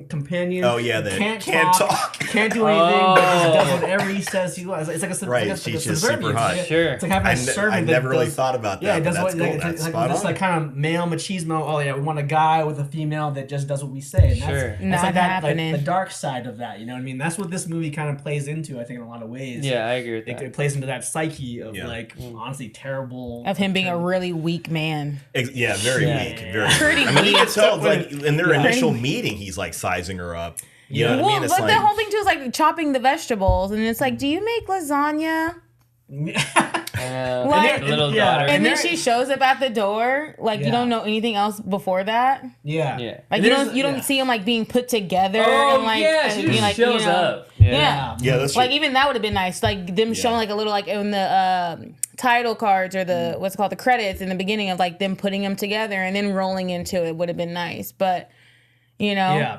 companion. Oh, yeah, that can't can't talk, talk. can't do anything, but just Oh. does whatever he says he wants. It's like a Right, like a she's just super subservience. hot. It's like, Sure. it's like having a servant. I that never really does- thought about that. Yeah, it but does that's what cool. like, That's it's like spot this on. like kind of male machismo. Oh yeah, we want a guy with a female that just does what we say. And that's, Sure. that's Not like that, happening. Like the dark side of that. You know what I mean? That's what this movie kind of plays into. I think in a lot of ways. Yeah, I agree with It, that. it plays into that psyche of Yeah. like honestly terrible Of him being a really weak man. Yeah, very Yeah. weak. Very Pretty I mean, you weak. can tell like in their Yeah. initial meeting, he's like sizing her up. You know what I Well, mean? It's but like the whole thing too is like chopping the vegetables, and it's like, do you make lasagna? Like- little Yeah. daughter. And then there- she shows up at the door, like you Yeah. don't know anything else before that. yeah. Yeah. Like And you there's- don't yeah. see him like being put together. Oh and, like, yeah, she being, just like, shows you know, up. Yeah. yeah, that's Like true. even that would have been nice. Like them showing like a little like in the title cards or the what's it called, the credits in the beginning of like them putting them together and then rolling into it would have been nice. But you know, Yeah.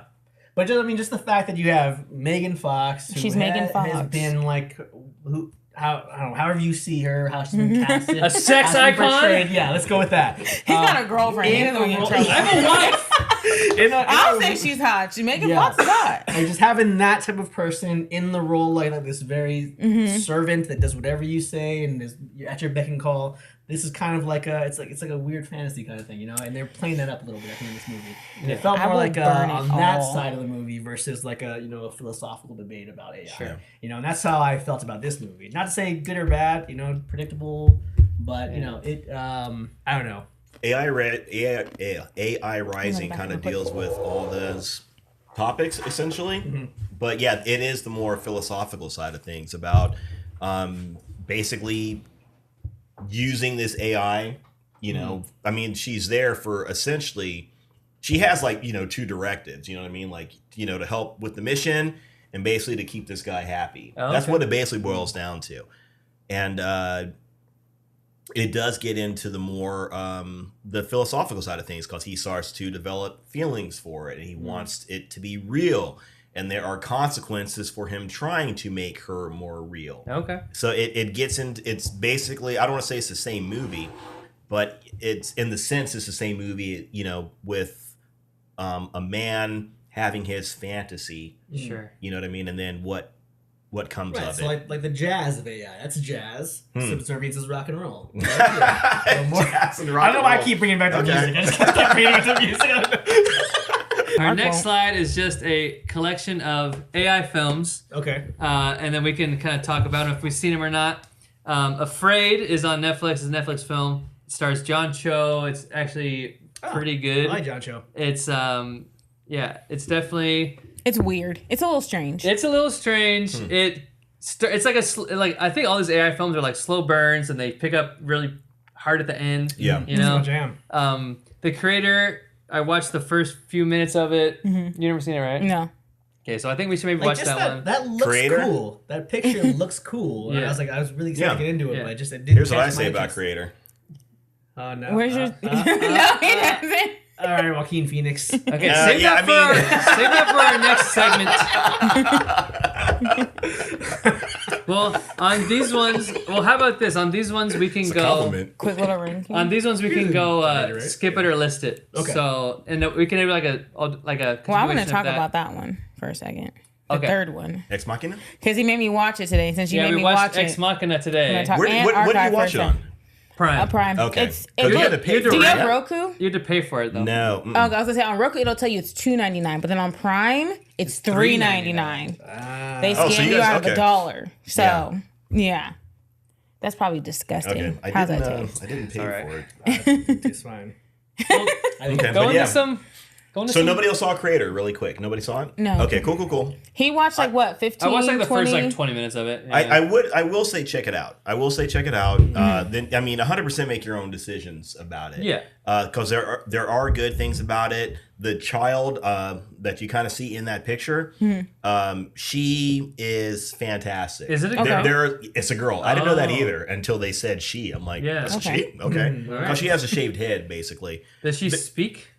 But just, I mean, just the fact that you have Megan Fox, who She's Megan has Fox. been like, who, how, I don't know, however you see her, how she's been casted, A sex how she's been icon? portrayed. Yeah, let's go with that. he's got a girlfriend. He doesn't get in trouble. I'm a wife. I'll say she's hot. She Megan Yeah. Fox is hot. Like just having that type of person in the role, like this very servant that does whatever you say and is at your beck and call. This is kind of like it's like a weird fantasy kind of thing, you know. And they're playing that up a little bit, I think, in this movie. And it felt I more will like burn it on that all. side of the movie versus like a a philosophical debate about AI. Sure. You know, and that's how I felt about this movie. Not to say good or bad, you know, predictable, but you know, it. I don't know. AI Rising kind of deals with all those topics essentially, but yeah, it is the more philosophical side of things about basically using this AI. You know, I mean, she's there for essentially. She has like two directives. You know what I mean? Like to help with the mission and basically to keep this guy happy. Oh, That's okay. what it basically boils down to, and it does get into the more the philosophical side of things because he starts to develop feelings for it and he wants it to be real, and there are consequences for him trying to make her more real. Okay. So it gets into, it's basically, I don't want to say it's the same movie, but it's in the sense it's the same movie, with a man having his fantasy, Sure. you know what I mean, and then what comes Right, of so it. like the jazz of AI. That's jazz. Subservience is rock and roll. Right? Yeah. So more- Jazz and I rock don't know and why I roll. keep bringing back the Okay. music. I just keep bringing back the music. I don't know. Our next won't. slide is just a collection of AI films, Okay. and then we can kind of talk about them if we've seen them or not. Afraid is on Netflix. It's a Netflix film. It stars John Cho. It's actually pretty good. I like John Cho. It's it's definitely It's weird. It's a little strange. It's a little strange. It's like I think all these AI films are like slow burns and they pick up really hard at the end. Yeah. You know. It's my jam. The creator, I watched the first few minutes of it. You never seen it, right? No. Okay, so I think we should maybe Like, watch just that one. That looks Creator? cool. That picture looks cool. And Yeah. I was really excited to get into it, Yeah. but it didn't. Here's what I catch say my about interest. Creator. Oh no. Where's your? No, he doesn't. All right, Joaquin Phoenix. Okay, save that for our next segment. Well, on these ones, how about this? On these ones, we can It's a go. compliment. Quick little ring. On these ones, we can go Right? skip it or list it. Okay. So, and we can have like a. Well, I'm going continuation to of talk that. about that one for a second. The Okay. third one. Ex Machina? Because he made me watch it today. Since you Yeah, made we me watched watch Ex it. Machina I'm today. gonna talk- What and did you Archive watch first it time. on? Prime. Prime. Okay. It's, Because you look, had to pay you had to do you for have it. Roku? You had to pay for it though. No. Oh, I was gonna say on Roku it'll tell you it's $2.99, but then on Prime it's $3.99. They Oh, so scam you you guys- out of okay. $1. So Yeah. yeah, that's probably disgusting. Okay. I How's that didn't, taste? I didn't pay All right. for it. It's fine. Okay, Go but into yeah. some. Go into So some. nobody else saw Creator really quick. Nobody saw it? No. Okay, cool. He watched like what 15, I watched like the 20? first like 20 minutes of it. Yeah. I will say check it out. I will say check it out. Then 100% make your own decisions about it. Yeah. Because there are good things about it. The child that you kind of see in that picture, she is fantastic. Is it a Okay. girl? It's a girl. I didn't know that Oh. either until they said she. I'm like, Yeah. that's Okay. a she? Okay. All right. Because she has a shaved head, basically. Does she speak?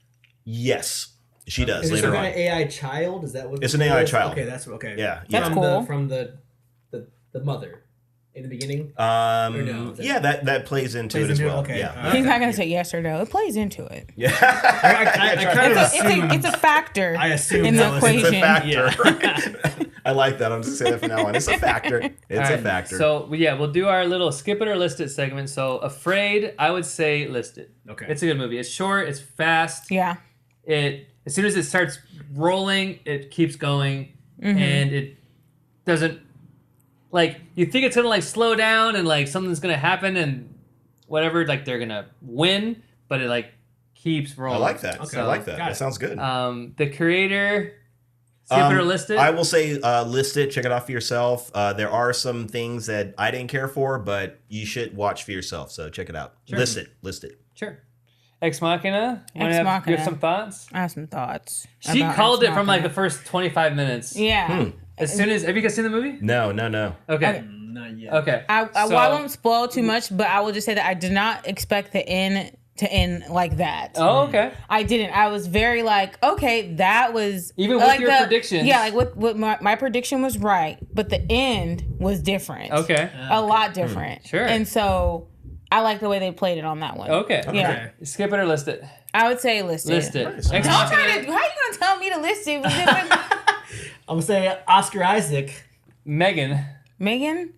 Yes, she does Is it later some on. kind of AI child? Is that what? It's an it AI is? child. Okay, that's okay. Yeah. That's yeah. cool. From the mother in the beginning. no? Yeah, that plays into Plays it as into it? well. Okay. Yeah. He's not gonna say yes or no. It plays into it. Yeah. I kind of assumed. It's a factor. I assumed in that the was It's equation. a factor. I like that. I'm just saying that from now on. It's a factor. It's All a right, factor. So yeah, we'll do our little skip it or list it segment. So Afraid, I would say list it. Okay. It's a good movie. It's short. It's fast. Yeah. It as soon as it starts rolling, it keeps going, and it doesn't like you think it's gonna like slow down and like something's gonna happen and whatever like they're gonna win, but it like keeps I rolling. like that. Okay. I like that. Got That it. sounds good. The creator, skip it or list it. I will say list it. Check it out for yourself. There are some things that I didn't care for, but you should watch for yourself. So check it out. Sure. List it. Sure. Ex Machina. You Ex have Machina. some thoughts? I have some thoughts. She about called Ex it from like the Machina. first 25 minutes. Yeah. As soon as have you guys seen the movie? No. Okay. Not yet. Okay. I So- won't spoil too much, but I will just say that I did not expect the end to end like that. Oh, okay. I didn't. I was very like, okay, that was Even with like your predictions. Yeah, like what my prediction was right, but the end was different. Okay. A lot different. Sure. And so I like the way they played it on that one. Okay. Yeah. Skip it or list it? I would say list it. List it. Nice. Ex Don't try Machina. to. How you gonna tell me to list it? I'm gonna say Oscar Isaac. Megan. Megan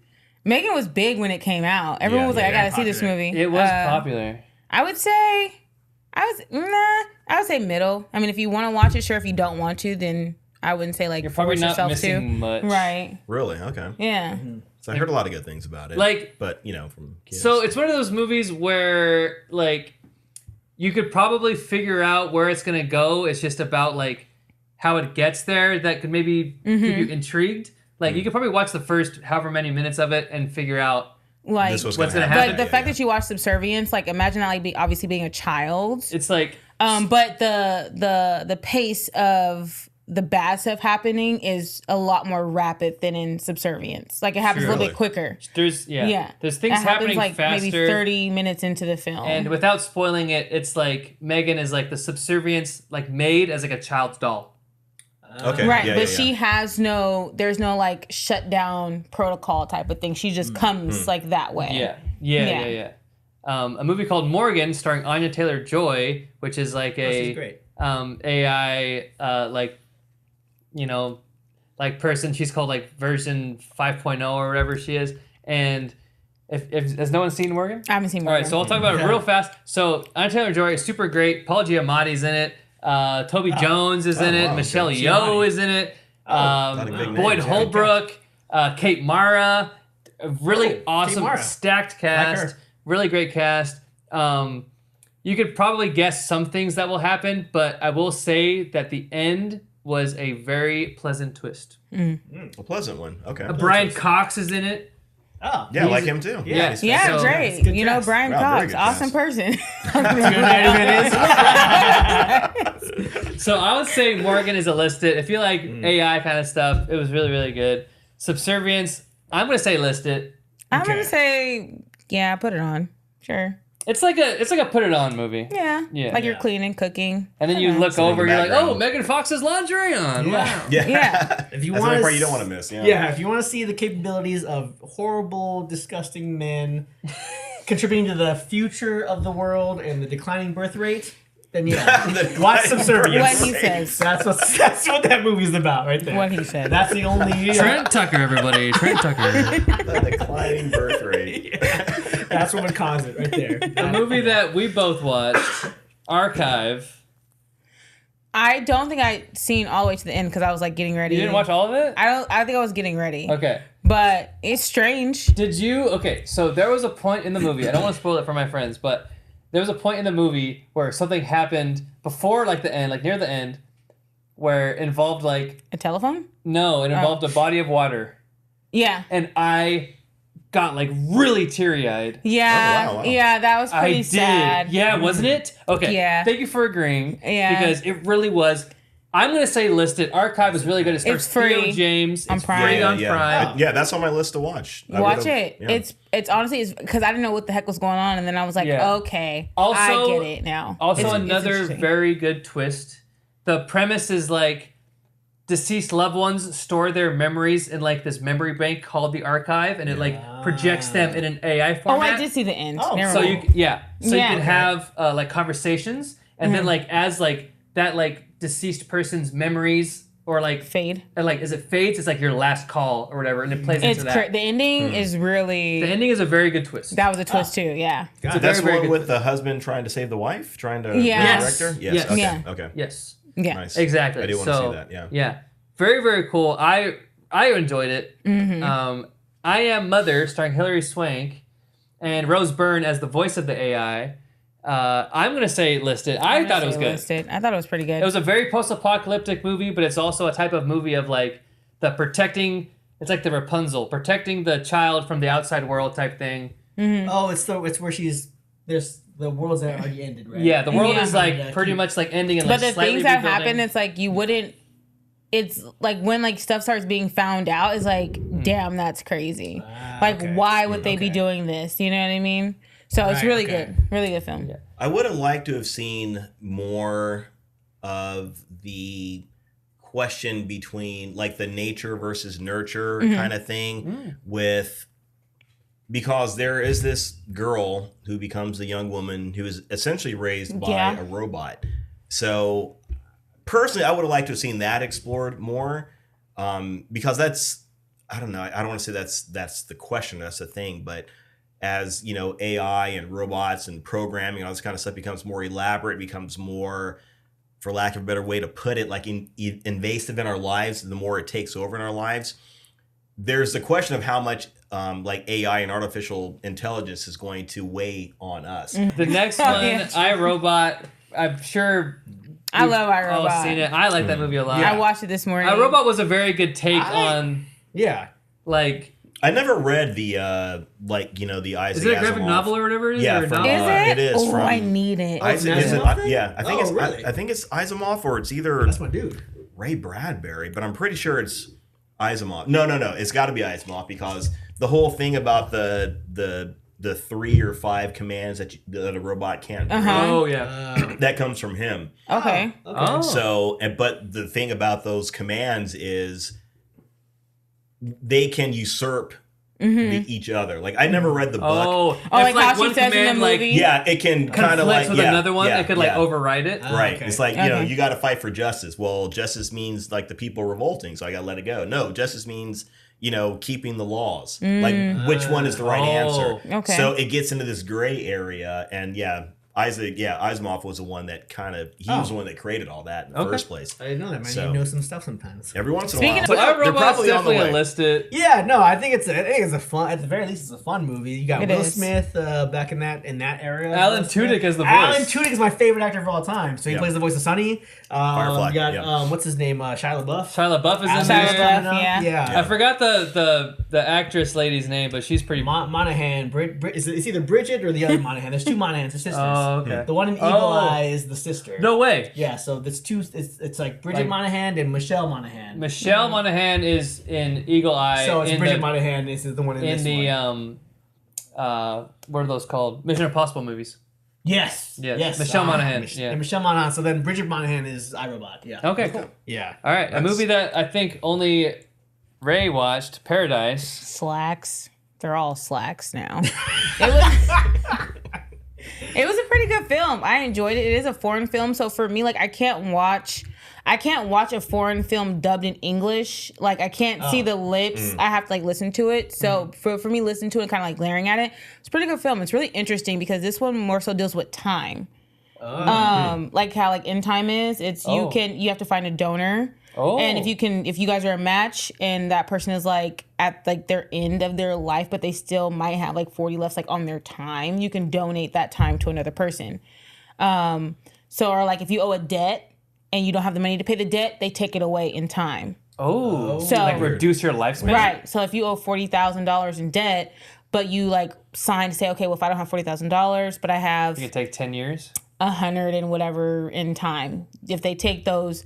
was big when it came out. Everyone Yeah, was like, yeah, I gotta see this popular. movie. It was popular. I would say middle. I mean, if you want to watch it, sure. If you don't want to, then I wouldn't say like You're probably force not yourself missing to. much. Right. Really? Okay. Yeah. So I heard a lot of good things about it. Like- but from kids. So it's one of those movies where like you could probably figure out where it's gonna go. It's just about like how it gets there that could maybe keep you intrigued. Like you could probably watch the first however many minutes of it and figure out Like, this was what's gonna happen. happen. but the fact that you watch Subservience, like imagine that like obviously being a child. it's like But the pace of the bad stuff happening is a lot more rapid than in Subservience. Like it happens a little Really? bit quicker. there's Yeah. there's things It happens happening like faster. maybe 30 minutes into the film. And without spoiling it, it's like Megan is like the Subservience like made as like a child's doll. Okay. right, Yeah, but yeah, she yeah. has there's no like shutdown protocol type of thing. She just comes like that way. Yeah. A movie called Morgan, starring Anya Taylor-Joy, which is like She's great. AI like person. She's called like version 5.0 or whatever she is. And if has no one seen Morgan? I haven't seen All Morgan. right, so I'll talk about it real fast. So Anya Taylor-Joy is super great. Paul Giamatti's in it. Toby Jones is in it. wow, Michelle okay. Yeoh is in it. lot of big Boyd names, yeah. Holbrook, Kate Mara. A really Kate awesome Mara. stacked cast. Like her. Really great cast. You could probably guess some things that will happen, but I will say that the end was a very pleasant twist. A pleasant one. Okay. Brian Cox is in it. Oh, Yeah, I like him too. Yeah. he's Yeah, So- great. good You know, cast. Brian Wow, very Cox, good awesome person. So I would say Morgan is a listed. If you like AI kind of stuff, it was really, really good. Subservience, I'm gonna say listed. I'm gonna say, yeah, put it on. Sure. It's like a put it on movie. Yeah. Yeah. Like you're cleaning, cooking. And then you look in the over, you're like, background. oh, Megan Fox has lingerie on. Yeah. Wow. Yeah. Yeah. If you That's the want only part you don't want to miss. Yeah, if you want to see the capabilities of horrible, disgusting men contributing to the future of the world and the declining birth rate, then watch Subservience. What he says. That's what that movie's about right there. What he said. That's the only. Trent Tucker, everybody. Trent Tucker. The declining birth rate. That's what would cause it right there. A movie that we both watched, Archive. I don't think I'd seen all the way to the end because I was like getting ready. You didn't watch all of it? I think I was getting ready. Okay. But it's strange. Did you? Okay, so there was a point in the movie. I don't want to spoil it for my friends, but there was a point in the movie where something happened before, like the end, like near the end, where it involved like A telephone? it involved a body of water, Yeah. and I got like really teary eyed. Yeah. Oh, wow. Yeah, that was pretty I did. sad. Yeah, wasn't it? Okay. Yeah. Thank you for agreeing. Yeah. Because it really was. I'm gonna say listed. Archive is really good. It stars It's free Theo James. on It's Prime. free on yeah. Prime. Yeah, that's on my list to watch. I Watch would've- it. yeah. It's honestly because I didn't know what the heck was going on, and then I was like, Yeah. okay, Also- I get it now. Also, It's another interesting. very good twist. The premise is like deceased loved ones store their memories in like this memory bank called the Archive, and it like projects them in an AI Oh, format. I did see the end. Oh, Never So mind. you yeah, so Yeah. you can have like conversations, and then like as like that like deceased person's memories or like Fade. as it fades, it's like your last call or whatever, and it plays It's into that. the ending is really The ending is a very good twist. that was a twist too. Yeah. It's a That's very, very one good with twist. the husband trying to save the wife, trying to Yes. resurrect her? Yes. Okay. Yeah. Okay. Yes, Yeah. Nice. exactly. I do want to So, see that. Yeah. Yeah, very, very cool. I enjoyed it. I Am Mother, starring Hilary Swank and Rose Byrne as the voice of the AI. I'm gonna say listed. I thought it was good. Listed. I thought it was pretty good. It was a very post-apocalyptic movie, but it's also a type of movie of like the protecting. It's like the Rapunzel, protecting the child from the outside world type thing. Oh, it's where there's the world's already ended, right? Yeah, the world Yeah. is like Yeah, pretty cute. much like ending and but like the slightly things that rebuilding. happen, it's like you wouldn't. It's like when like stuff starts being found out, it's like, damn, that's crazy. Like, okay. why would they be Okay. doing this? You know what I mean? So it's Right, really okay. good, really good film. Yeah. I would have liked to have seen more of the question between like the nature versus nurture kind of thing with because there is this girl who becomes a young woman who is essentially raised by Yeah. a robot. So personally, I would have liked to have seen that explored more because that's I don't know. I don't want to say that's the question. That's the thing, but as you know, AI and robots and programming, all this kind of stuff becomes more elaborate, becomes more, for lack of a better way to put it, like invasive in our lives. The more it takes over in our lives, there's the question of how much like AI and artificial intelligence is going to weigh on us. The next one, Yeah. iRobot. I'm sure I we've love all iRobot. seen it. I like that movie a lot. I watched it this morning. iRobot was a very good take on Yeah. like. I never read the like the Isaac Is it a graphic Asimov. novel or whatever it is? Yeah, or a from, novel? Is it? It is Oh, from- I need it. Isaac, is it, Asimov thing? yeah, I think Oh, really? I think it's Asimov or it's either That's my dude. Ray Bradbury, but I'm pretty sure it's Asimov. No, it's got to be Asimov because the whole thing about the 3 or 5 commands that a robot can't do, Oh yeah. that comes from him. Okay. Oh. So, but the thing about those commands is they can usurp each other. Like I never read the book. Oh. Oh, like It's how she one says in the command, like, movie? Yeah, it can kind of conflicts like with another one that could like yeah. override it. Right. Okay. It's like, Okay. you got to fight for justice. Well, justice means like the people revolting, so I got to let it go. No, justice means, keeping the laws. Like which one is the right Oh. answer? Okay. So it gets into this gray area and yeah, Asimov was the one that was the one that created all that in the first place. I didn't know that, man. So- You know some stuff sometimes. Every once in a Speaking while. of- So our They're robots probably on the definitely way. enlisted. Yeah, no, I think it's a fun. At the very least, it's a fun movie. You got It Will is. Smith back in that area. Alan Will Smith. Tudyk is the voice. Alan Tudyk is my favorite actor of all time. So he Yeah. plays the voice of Sonny. Firefly, You got yeah. what's his name? Shia LaBeouf. Shia LaBeouf is in Shia there. LaBeouf. LaBeouf, yeah. yeah. I forgot the actress lady's name, but she's pretty. Monahan. It's either Bridget or the other Monahan. There's two Monahans. They're sisters. Oh, okay. The one in Eagle Eye is the sister. No way. Yeah, so there's two. It's like Bridget Like- Monahan and Michelle Monahan. Michelle Monaghan is in Eagle Eye. So it's in Bridget the, Monahan. This is the one in in this the one. what are those called? Mission Impossible movies. Yes. Yes. Yes. Michelle Monaghan, Mich- yeah. and Michelle Monaghan. So then Bridget Monahan is iRobot. Yeah. Okay, cool. Yeah. All right, a That's- movie that I think only Ray watched, Paradise. Slacks. They're all slacks now. It was. It was a pretty good film. I enjoyed it. It is a foreign film, so for me, like I can't watch a foreign film dubbed in English. Like I can't see the lips. I have to like listen to it. So for me, listen to it, kind of like glaring at it. It's a pretty good film. It's really interesting because this one more so deals with time. Like how like In Time is. It's Oh. you have to find a donor. Oh. And if you guys are a match and that person is like at like their end of their life, but they still might have like 40 left like on their time, you can donate that time to another person. Or like if you owe a debt and you don't have the money to pay the debt, they take it away in time. Oh, So- like reduce your lifespan. Right. So if you owe $40,000 in debt, but you like sign to say, okay, well if I don't have $40,000, but I have You can take 10 years. 100 and whatever in time, if they take those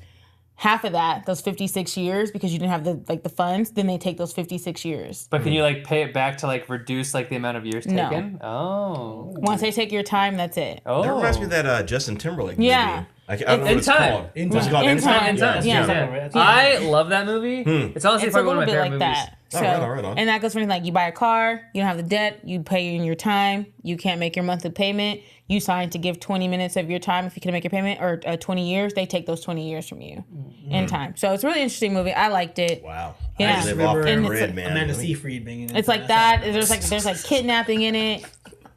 half of that, those 56 years, because you didn't have the funds, then they take those 56 years. But can you like pay it back to like reduce like the amount of years No. taken? Oh. Once they take your time, that's it. Oh. That reminds me of that Justin Timberlake Yeah. movie. I don't know what In it's Time. called. In What's it Time. called? In Time. In time. Yeah. Yeah. I love that movie. It's honestly It's a probably one little of my bit favorite like movies. that. So, Right on. and that goes for anything like you buy a car, you don't have the debt, you pay in your time, you can't make your monthly payment, you sign to give 20 minutes of your time if you can make your payment, or 20 years, they take those 20 years from you in time. So it's a really interesting movie. I liked it. Wow. Yeah. I just live Remember- off that and it's grid, like man. Amanda Seyfried being in it. It's like that. There's like kidnapping in it.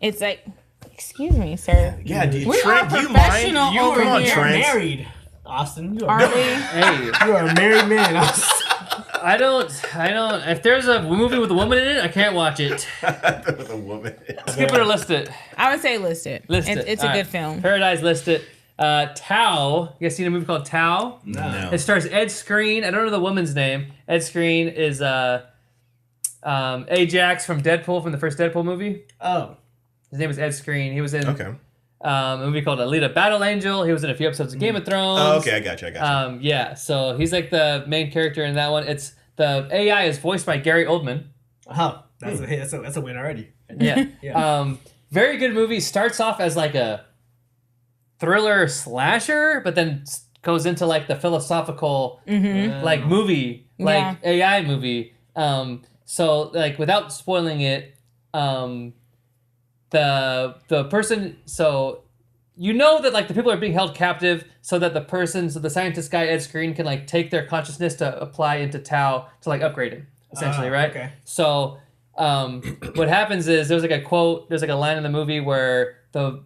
It's like, excuse me, sir. Yeah, dude. We Trent, are do you mind? professional You over come on, here. You're Trent. married, Austin. You are, Aren't we? Hey, you are a married man, Austin. I don't. If there's a movie with a woman in it, I can't watch it. With a woman. Skip it or list it. I would say list it. List it. It's a All good right. film. Paradise, list it. Tao. You guys seen a movie called Tao? No. It stars Ed Skrein. I don't know the woman's name. Ed Skrein is Ajax from Deadpool, from the first Deadpool movie. Oh. His name is Ed Skrein. He was in Okay. a movie called Alita Battle Angel. He was in a few episodes of Game of Thrones. Oh, okay. I got you. Yeah, so he's like the main character in that one. It's the AI is voiced by Gary Oldman. Oh. That's a win already. Yeah. Yeah. Very good movie. Starts off as like a thriller slasher, but then goes into like the philosophical like movie, like AI movie. So like without spoiling it, the person, so you know that like the people are being held captive so that the scientist guy Ed Skrein can like take their consciousness to apply into Tao to like upgrade him, essentially, right? Okay. So what happens is there's like a quote, there's like a line in the movie where the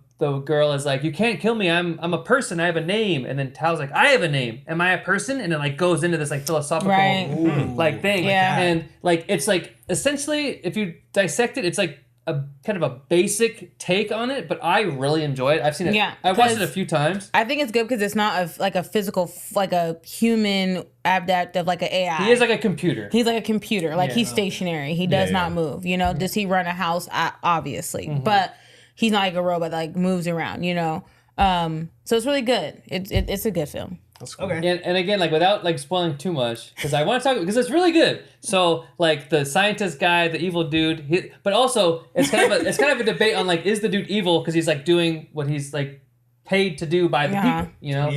girl is like, "You can't kill me. I'm a person. I have a name." And then Tao's like, "I have a name. Am I a person?" And it like goes into this like philosophical Right. like thing. Yeah. And like it's like essentially if you dissect it, it's like a kind of a basic take on it, but I really enjoy it. I've seen it. Yeah, I've watched it a because few times. I think it's good because it's not like a physical, like a human adapt of like an AI. He is like a computer. He's like a computer. Like he's stationary. He does Yeah, not move. You know, does he run a house? Obviously, but he's not like a robot that like moves around. You know, so it's really good. It's a good film. That's cool. Okay. And again, like without like spoiling too much, because I want to talk because it's really good. So like the scientist guy, the evil dude, but also it's kind of a debate on like is the dude evil because he's like doing what he's like paid to do by the people, you know,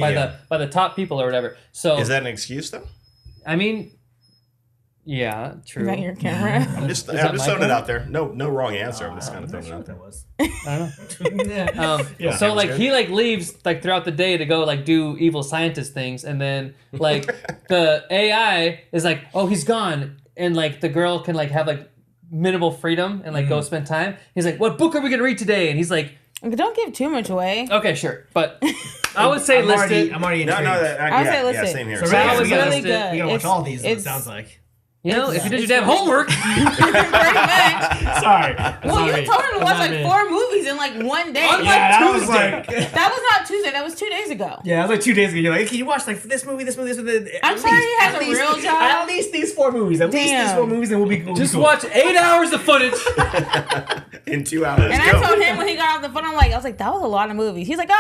by the top people or whatever. So Is that an excuse though? I mean, yeah, true. Is that your camera? I'm just that throwing my it out there. No wrong answer. I'm just kind of throwing it out there. was. I don't know. Yeah. Yeah. So like Sounds he like leaves like throughout the day to go like do evil scientist things, and then like the AI is like, oh, he's gone, and like the girl can like have like minimal freedom and like go spend time. He's like, what book are we gonna read today? And he's like Don't give too much away. Okay, sure, but I would say list it. I'm already No, intrigued. I would say listen. same here. So That really, was we gotta- really good. We gotta watch It's- all these. It it's- sounds like. You know, if you did your It's damn really- homework. Pretty much. Sorry. Well, you told him to watch like 4 movies in like one day. On, like, Yeah, that was Tuesday. like. That was not Tuesday. That was 2 days ago. Yeah, it was like 2 days ago. You're like, can you watch like this movie, this movie, this movie? I'm sorry he has a real job. At least these 4 movies. At least these Damn. 4 movies, and we'll be cool. Just watch 8 hours of footage. In 2 hours. And I Go. told him when he got off the phone, I was like, that was a lot of movies. He's like,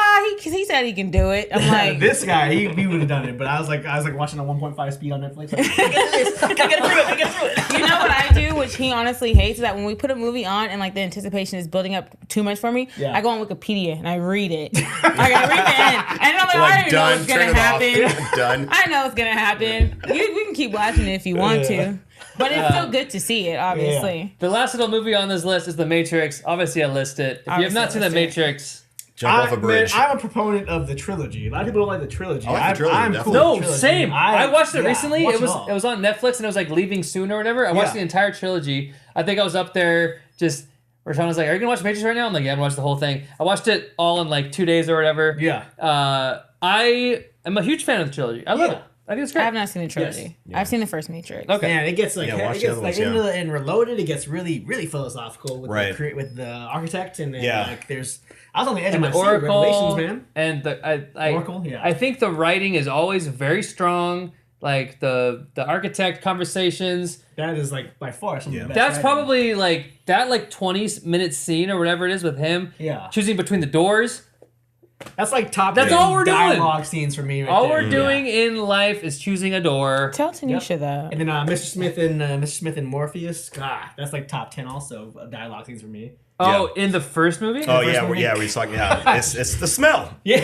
he said he can do it. I'm like, This guy, he would have done it, but I was like watching a 1.5 speed on Netflix. Like, I get this. I get through it. I get through it. you know what I do, which he honestly hates, is that when we put a movie on and like the anticipation is building up too much for me, Yeah. I go on Wikipedia and I read it. Like I read the end, and I'm like, I already know done, what's turn gonna it happen. off. Done. I know it's gonna happen. We can keep watching it if you want to, but it's still good to see it. Obviously, The last little movie on this list is The Matrix. Obviously, I list it. If you have Obviously, not seen I The list it. Matrix, Jump off a bridge. Man, I'm a proponent of the trilogy. A lot of people don't like the trilogy. I like the trilogy, I'm definitely. cool no, with the trilogy. same. I watched it yeah, recently. watch It was all. on Netflix and it was like leaving soon or whatever. I watched Yeah. the entire trilogy. I think I was up there just. Rashawn was like, "Are you gonna watch Matrix right now?" I'm like, "Yeah, I'm gonna watch the whole thing." I watched it all in like 2 days or whatever. Yeah. I am a huge fan of the trilogy. I love Yeah. it. I think it's I great. have not seen the trilogy. Yes. I've seen the first Matrix. Okay. Man, it gets like Yeah, watch it the gets other like ones, into the, and Reloaded. It gets really really philosophical with Right. with the architect and then Yeah. like there's. I was on the edge And of the my seat. Oracle, Revelations, man. and the Oracle, yeah. I think the writing is always very strong. Like the architect conversations. That is like by far some of the best. That's writing. probably like that 20-minute scene or whatever it is with him. Yeah. Choosing between the doors. That's like top. That's 10 all we're doing. dialogue scenes for me. Right All there. we're doing in life is choosing a door. Tell Tanisha that. And then Mr. Smith and Morpheus. God, that's like top 10 also dialogue scenes for me. Oh, in the first movie? Oh first yeah, movie? we're talking. Yeah, it's the smell. Yeah.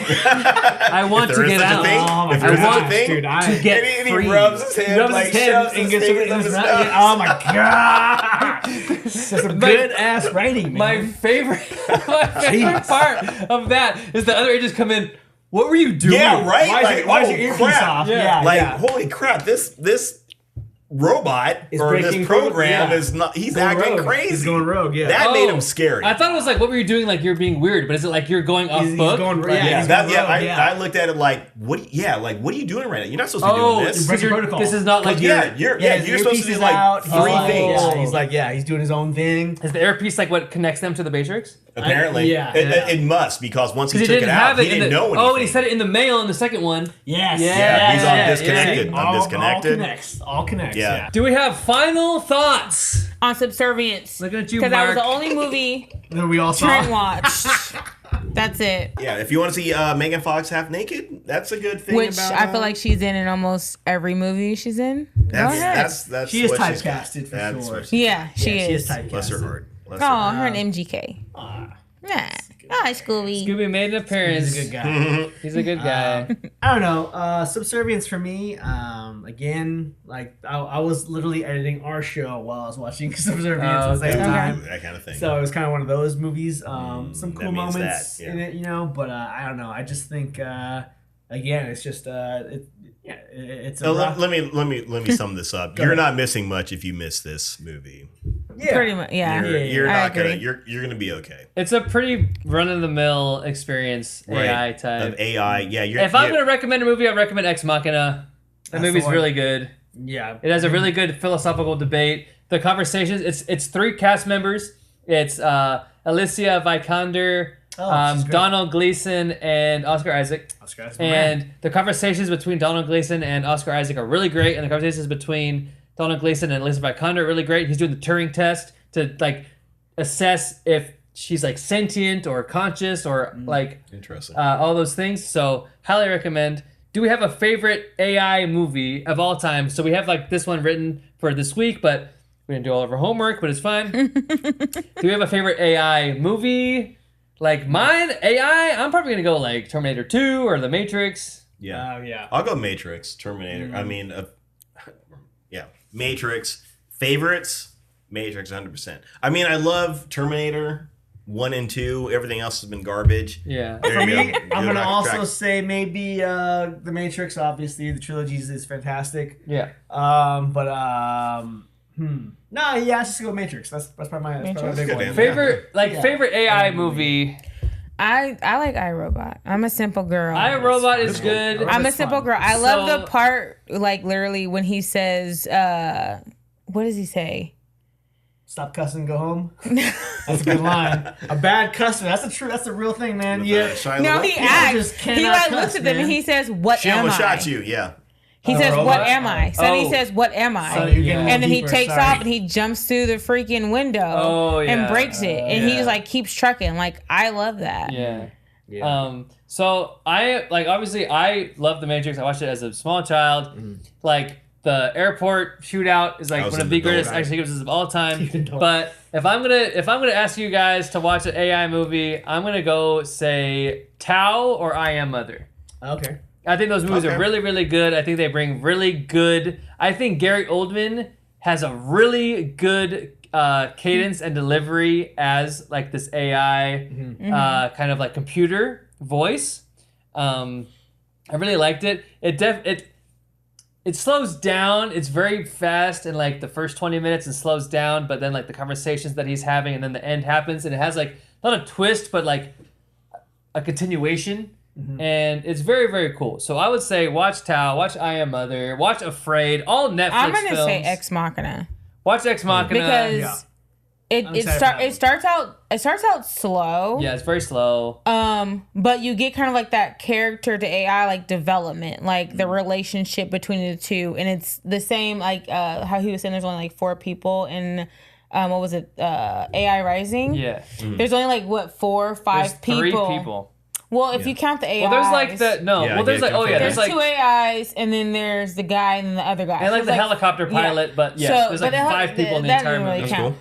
I want If to there is get such a out. thing, Oh my if there is such a gosh, thing, dude, to get and he free. rubs his head, Rubs like his head shoves and his gets fingers in up his his mouth. nose. Yeah, oh my god. That's some good ass writing, man. My favorite Jeez. part of that is the other agents come in. What were you doing? Yeah, right. Why is Like, your oh, earpiece crap. off? Yeah. Yeah, Like, yeah. holy crap! This robot Is or breaking this through- program yeah. is not. He's Going acting rogue. crazy. He's going rogue. Yeah. That Oh, made him scary. I thought it was like, what were you doing? Like you're being weird, but is it like you're going off He's book? going- Like- yeah, he's that, going yeah, rogue, I looked at it like, what? Like, what are you doing right now? You're not supposed to be Oh, doing this. because protocol. this is not like Yeah, your. his you're supposed earpiece to do is like out. He's three like, things. Yeah, he's like, he's doing his own thing. Is the earpiece like what connects them to the Matrix? Apparently, yeah. it must because once he Because took he didn't it out, have it. he didn't know anything. Oh, and he said it in the mail in the second one. Yes. Yeah, he's all disconnected. yeah. I'm disconnected. All connects. Yeah. Yeah. Do we have final thoughts? On Subservience. Looking at you, Because that was Mark. the only movie Then we all Trent saw. watched. That's it. Yeah, if you want to see Megan Fox half naked, that's a good thing. Which about, I feel like she's in almost every movie she's in. Go ahead. that's She is what she's got. typecasted for That's sure. what she- Yeah, she She is. is typecasted. Bless her heart. Bless Oh, her heart. her and MGK. Nah. Hi, Scooby. Scooby made an appearance. He's a good guy. He's a good guy. I don't know. Subservience for me. Again, like I was literally editing our show while I was watching Subservience at the same okay. time. That kind of thing. So it was kind of one of those movies. Some that cool means moments that, yeah. in it, you know. But I don't know. I just think again, it's just it's a So rough, let me sum this up. You're not missing much if you miss this movie. yeah. Pretty much, yeah. You're I not gonna agree. you're gonna be okay. It's a pretty run-of-the-mill experience, AI type. Of AI. Yeah, If I'm going to recommend a movie, I recommend Ex Machina. That That's the movie's one. really good. Yeah. It has a really good philosophical debate. The conversations, it's 3 cast members. It's Alicia Vikander, Oh, she's great. Donald Gleason, and Oscar Isaac. Oscar Isaac, my man. And the conversations between Donald Gleason and Oscar Isaac are really great, and the conversations between Donald Gleason and Alicia Vikander are really great. He's doing the Turing test to like assess if she's like sentient or conscious or like Interesting. all those things. So highly recommend. Do we have a favorite AI movie of all time? So we have like this one written for this week, but we didn't do all of our homework, but it's fine. Do we have a favorite AI movie? Like mine, AI, I'm probably gonna go like Terminator 2 or The Matrix. yeah. Yeah. I'll go Matrix, Terminator. I mean, yeah, Matrix. Favorites, Matrix, 100%. I mean, I love Terminator 1 and 2. Everything else has been garbage. Yeah. There For you me, go. I'm Good gonna rocket also track. say maybe The Matrix. Obviously, the trilogy is fantastic. Yeah. Nah, yeah, let's just go Matrix. That's probably my big Good one. answer. Favorite Yeah. favorite AI movie. I like iRobot. I'm a simple girl. iRobot is good. That's I'm a fun. simple girl. I love So- the part, like, literally when he says, what does he say? Stop cussing, go home. That's a good line. A bad customer. That's a real thing, man. With, Yeah. Shia No, LaBeouf. he just acts. He cannot like cuss, looks at them man. and he says, "What She am almost I?" shot you. Yeah. He says, robot? "What am I?" So then he Oh. says, "What am I?" So you're getting a And then he deeper, takes sorry. off and he jumps through the freaking window Oh, yeah. and breaks it. And he yeah. just like keeps trucking. Like, I love that. Yeah. Yeah. So I like obviously I love The Matrix. I watched it as a small child. Like the airport shootout is like I was one of an the adult. greatest action sequences of all time. You're an adult. But if I'm gonna ask you guys to watch an AI movie, I'm gonna go say Tao or I Am Mother. Okay. I think those movies Okay. are really, really good. I think they bring really good. I think Gary Oldman has a really good cadence and delivery as like this AI kind of like computer voice. I really liked it. It slows down. It's very fast in like the first 20 minutes and slows down, but then like the conversations that he's having and then the end happens and it has like not a twist, but like a continuation. And it's very, very cool. So I would say watch Tao, watch I Am Mother, watch Afraid, all Netflix I'm gonna films. say Ex Machina Watch Ex Machina. because Yeah. it I'm it excited start for that it starts out slow. Yeah, it's very slow. But you get kind of like that character to AI like development, like the relationship between the two, and it's the same like how he was saying. There's only like 4 people in what was it? AI Rising. Yeah. There's only like what 4 or 5 There's 3 people. people. Well, if you count the AIs. Well, there's like the no. Yeah, well, there's yeah, like yeah, There's there's like 2 AIs, and then there's the guy and then the other guy. and like So the it's helicopter pilot, but yes, So, there's but like the 5 people in the that entire doesn't really movie. That's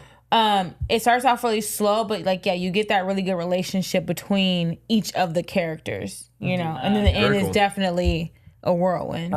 count. It starts off really slow, but like you get that really good relationship between each of the characters, you know, and then the end Very is cool. definitely a whirlwind.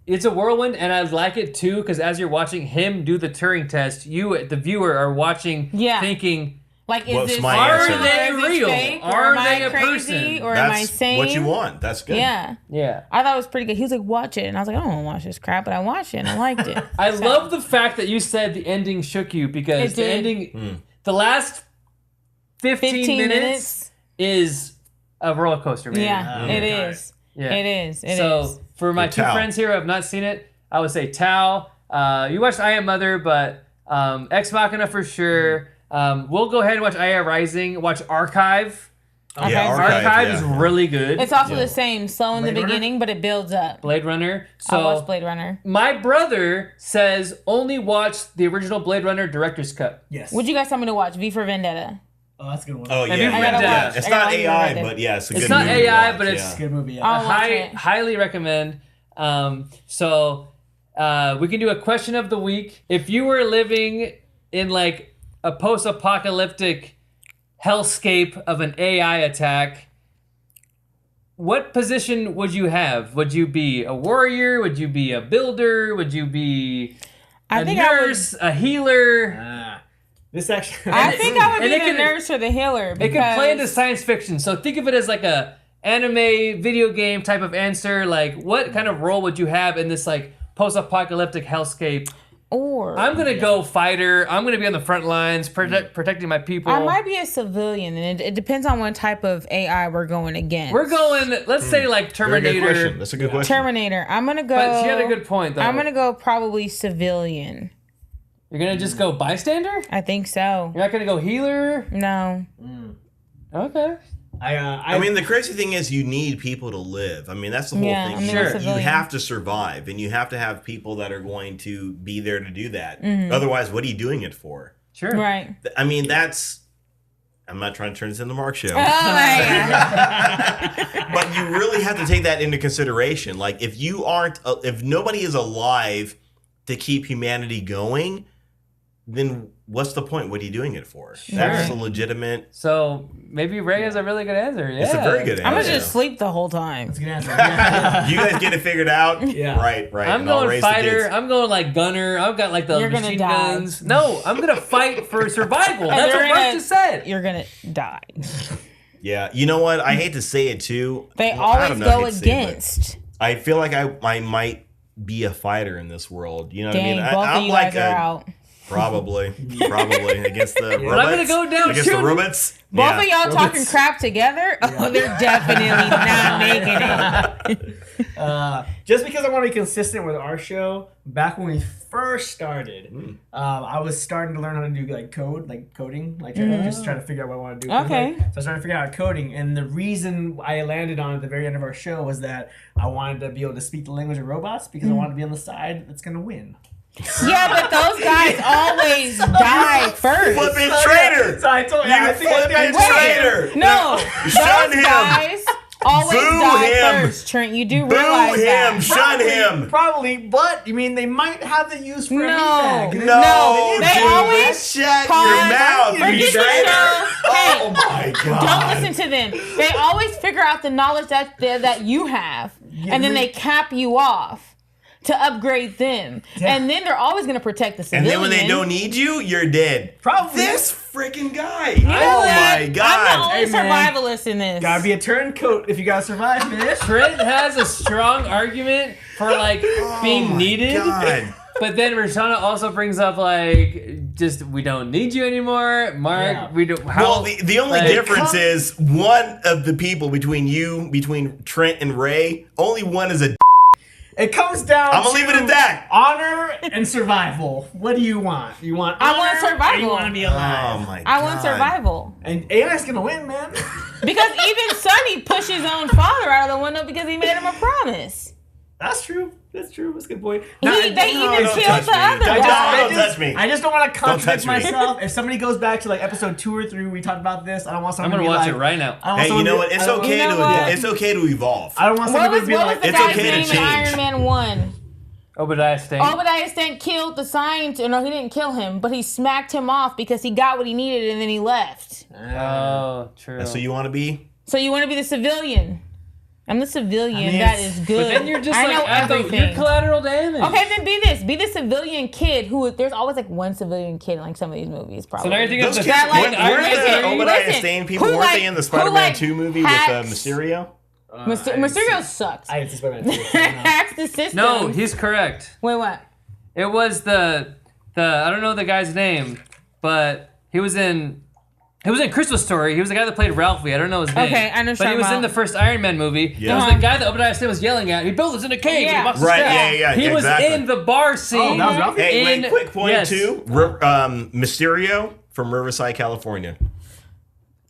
It's a whirlwind, and I like it too because as you're watching him do the Turing test, you, the viewer, are watching, Yeah. thinking, Like, is What's this my real answer? or Are they is this real? fake? Or Are am I they a crazy? person? Or am I That's sane? what you want. That's good. Yeah. yeah. I thought it was pretty good. He was like, watch it. And I was like, I don't want to watch this crap, but I watched it and I liked it. I So- love the fact that you said the ending shook you because It the did. ending, the last 15 minutes is a roller coaster, man. Yeah, it got is. Yeah. It is. It so is. for my 2 Tao. friends here who have not seen it, I would say Tao. You watched I Am Mother, but Ex Machina for sure. We'll go ahead and watch AI Rising. Watch Archive. Okay. Yeah, Archive is yeah. really good. It's also the same, slow in the Blade Runner? beginning, but it builds up. Blade Runner. I watched So Blade Runner. my brother says only watch the original Blade Runner director's cut. Yes. Would you guys tell me to watch V for Vendetta? Oh, that's a good one. Oh Have yeah, you yeah, read yeah. that? It's I not gotta read AI, it. but yeah, it's a It's good not movie to AI, watch, but yeah. it's- It's a good movie. Yeah. I'll watch it. Highly recommend. So we can do a question of the week. If you were living in like a post-apocalyptic hellscape of an AI attack, what position would you have? Would you be a warrior? Would you be a builder? Would you be I a think I would. nurse? A healer? This actually. I think I would And be it the can- nurse or the healer. It can play into because- science fiction. So think of it as like a anime video game type of answer. Like what kind of role would you have in this like post-apocalyptic hellscape? Or I'm gonna go fighter. I'm gonna be on the front lines, protecting my people. I might be a civilian, and it depends on what type of AI we're going against. We're going. Let's say like Very good question. Terminator. That's a good question. Terminator. I'm gonna go. But she had a good point though. I'm gonna go probably civilian. You're gonna just go bystander. I think so. You're not gonna go healer. No. Okay. I mean, the crazy thing is you need people to live. I mean, that's the whole Yeah, thing. I'm Sure. a You civilian. have to survive, and you have to have people that are going to be there to do that. Mm-hmm. Otherwise, what are you doing it for? Sure. Right. I mean, that's... I'm not trying to turn this into the Mark Show. Oh my God. But you really have to take that into consideration. Like, if you aren't... if nobody is alive to keep humanity going, then what's the point? What are you doing it for? That's a legitimate... So maybe Ray has a really good answer. Yeah. It's a very good answer. I'm gonna just sleep the whole time. That's a good answer. Yeah. You guys get it figured out? Yeah. Right. I'm and I'll going raise the fighter. kids. I'm going like gunner. I've got like the You're gonna machine die. guns. No, I'm gonna fight for survival. That's You're what Mark gonna- just said. You're gonna die. Yeah. You know what? I hate to say it too. They Well, I always don't know, I go hate to say it, but against. I feel like I might be a fighter in this world. You know what I Dang, mean? both of I'm you like guys are out. Probably against the robots. But I'm gonna go down against the shooting. robots. Both of y'all robots. talking crap together? Oh, they're definitely not making it. Just because I want to be consistent with our show, back when we first started, I was starting to learn how to do coding, just trying to figure out what I want to do. Okay. So I was trying to figure out coding, and the reason I landed on at the very end of our show was that I wanted to be able to speak the language of robots because I wanted to be on the side that's gonna win. Yeah, but those guys always die first. Flipping traitor. So I told you, You flipping traitor. No, Shun those him. guys always Boo die him. first, Trent. You do Boo realize him. that. Shun him. Probably, but you mean they might have the use for a No. meatbag. No, they dude, always shut cause- your mouth, Forget you the traitor. show. Hey, Oh my god. don't listen to them. They always figure out the knowledge that you have, and then they cap you off to upgrade them. Yeah. And then they're always going to protect the And civilian. then when they don't need you, you're dead. Probably. This freaking guy. You know Oh what? my I'm the god. only Hey, man. survivalist in this. Gotta be a turncoat if you gotta survive, bitch. Trent has a strong argument for being needed. God. But then Rashana also brings up just we don't need you anymore, Mark. Yeah. We don't. How, Well, the only like, difference is one of the people between Trent and Ray, only one is a. It comes down I'm gonna leave it at that. honor and survival. What do you want? You want honor, I want or survival. you want to be alive? Oh my god. I want survival. And AI's gonna win, man. Because even Sonny pushed his own father out of the window because he made him a promise. That's true. That's true. That's a good point. They even don't killed touch the me. other Don't guy. touch me. I just don't want to contradict touch me. myself. If somebody goes back to episode 2 or 3, we talked about this. I don't want I'm someone gonna to be watch like, it right now. I don't want Hey, someone you know to- what? It's I don't- okay You know what? it's okay to evolve. I don't want What somebody was to be like, the it's guy's okay to name in change. Iron Man 1? Obadiah Stane. Obadiah Stane killed the scientist. No, he didn't kill him, but he smacked him off because he got what he needed and then he left. Oh, true. So you want to be? So you want to be the civilian? I'm the civilian. I mean, that it's- is good. But then you're just I know at everything. you're collateral damage. Okay, then be this. Be the civilian kid who. There's always one civilian kid in some of these movies. Probably. So now you're thinking of Those the kids, that, like, weren't Iron the Man three? Obadiah Listen, Stane people, who, weren't like- they in the who, Spider-Man like, 2 movie hacks- with Mysterio? Mysterio sucks. I didn't see Spider-Man 2. Hacks the system. No, he's correct. Wait, what? It was the I don't know the guy's name, but he was in Christmas Story. He was the guy that played Ralphie. I don't know his name. Okay, I know what But you're he was talking in the about. first Iron Man movie. Yeah. He was the guy that Obadiah Stane was yelling at. He built us in a cave. Yeah. And he walks the Right, steps. yeah, He was exactly. in the bar scene. that was Ralphie? Hey, in- wait, quick point yes. too. Mysterio from Riverside, California.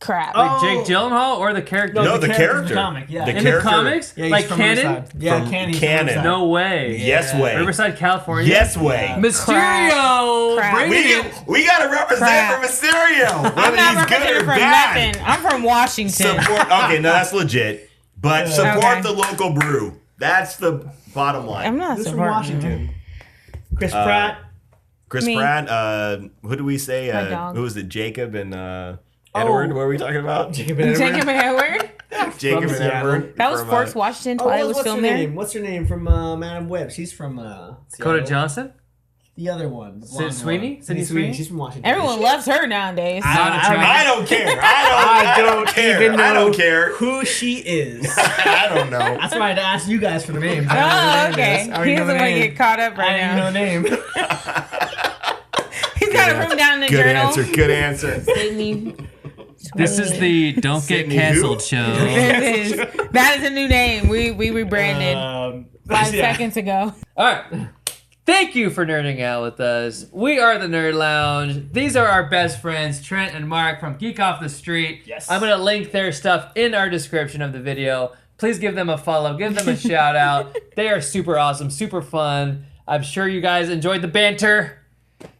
Crap. Oh. Jake Gyllenhaal or the character? No, the character's in character. the comic, yeah. The in character. the comics? Yeah, he's like from canon? Riverside. Yeah, From canon. canon. No way. Yes way. Riverside, California. Yes way. Mysterio. Crap. Bring it in. We gotta represent Crap. for Mysterio, I'm whether not he's good representing or from bad. nothing. I'm from Washington. Support. Okay, no, that's legit. But support Okay. the local brew. That's the bottom line. I'm not Who's from supporting Washington? Chris Pratt. Chris Me. Pratt. Who do we say? My dog. Who was it? Jacob and Edward. What were we talking about? Jacob and Edward. Jacob and Edward. Jacob and Seattle. Edward. That was from, Forks, Washington. Oh, Twilight was what's her filmed there. name? What's her name from Madam Web? She's from Dakota Seattle. Johnson? The other one. The blonde Sweeney? one. Sydney Sweeney? She's from Washington. Everyone loves her nowadays. I don't care. I don't care. even know I don't care. who she is. I don't know. That's why I had to ask you guys for the names. Oh, okay. He doesn't want to get caught up I right didn't know now. the name. He's got a room down in the Good journal. answer. Good answer. Sydney. This is the Don't Get Sydney Canceled who? show. That is a new name. We rebranded 5 yeah. seconds ago. All right. Thank you for nerding out with us. We are the Nerd Lounge. These are our best friends, Trent and Marc from Geek Off the Street. Yes. I'm going to link their stuff in our description of the video. Please give them a follow. Give them a shout out. They are super awesome, super fun. I'm sure you guys enjoyed the banter.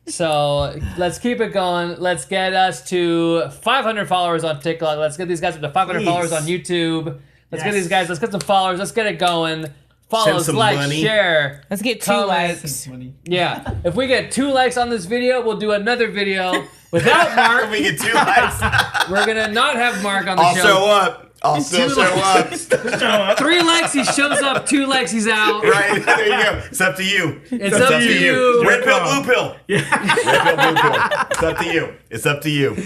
So let's keep it going. Let's get us to 500 followers on TikTok. Let's get these guys up to 500 Please. followers on YouTube. Let's get Yes. these guys. Let's get some followers. Let's get it going. Follow, some like, money. share. Let's get 2 Comment. likes. Yeah. If we get 2 likes on this video, we'll do another video without Marc. We get 2 likes. We're gonna not have Marc on the I'll show. show up. I'll still show up. Three legs, he shows up. Two legs, he's out. Right, there you go. It's up to you. It's up to you. Red pill, blue pill. Yeah. Red pill, blue pill. It's up to you. It's up to you.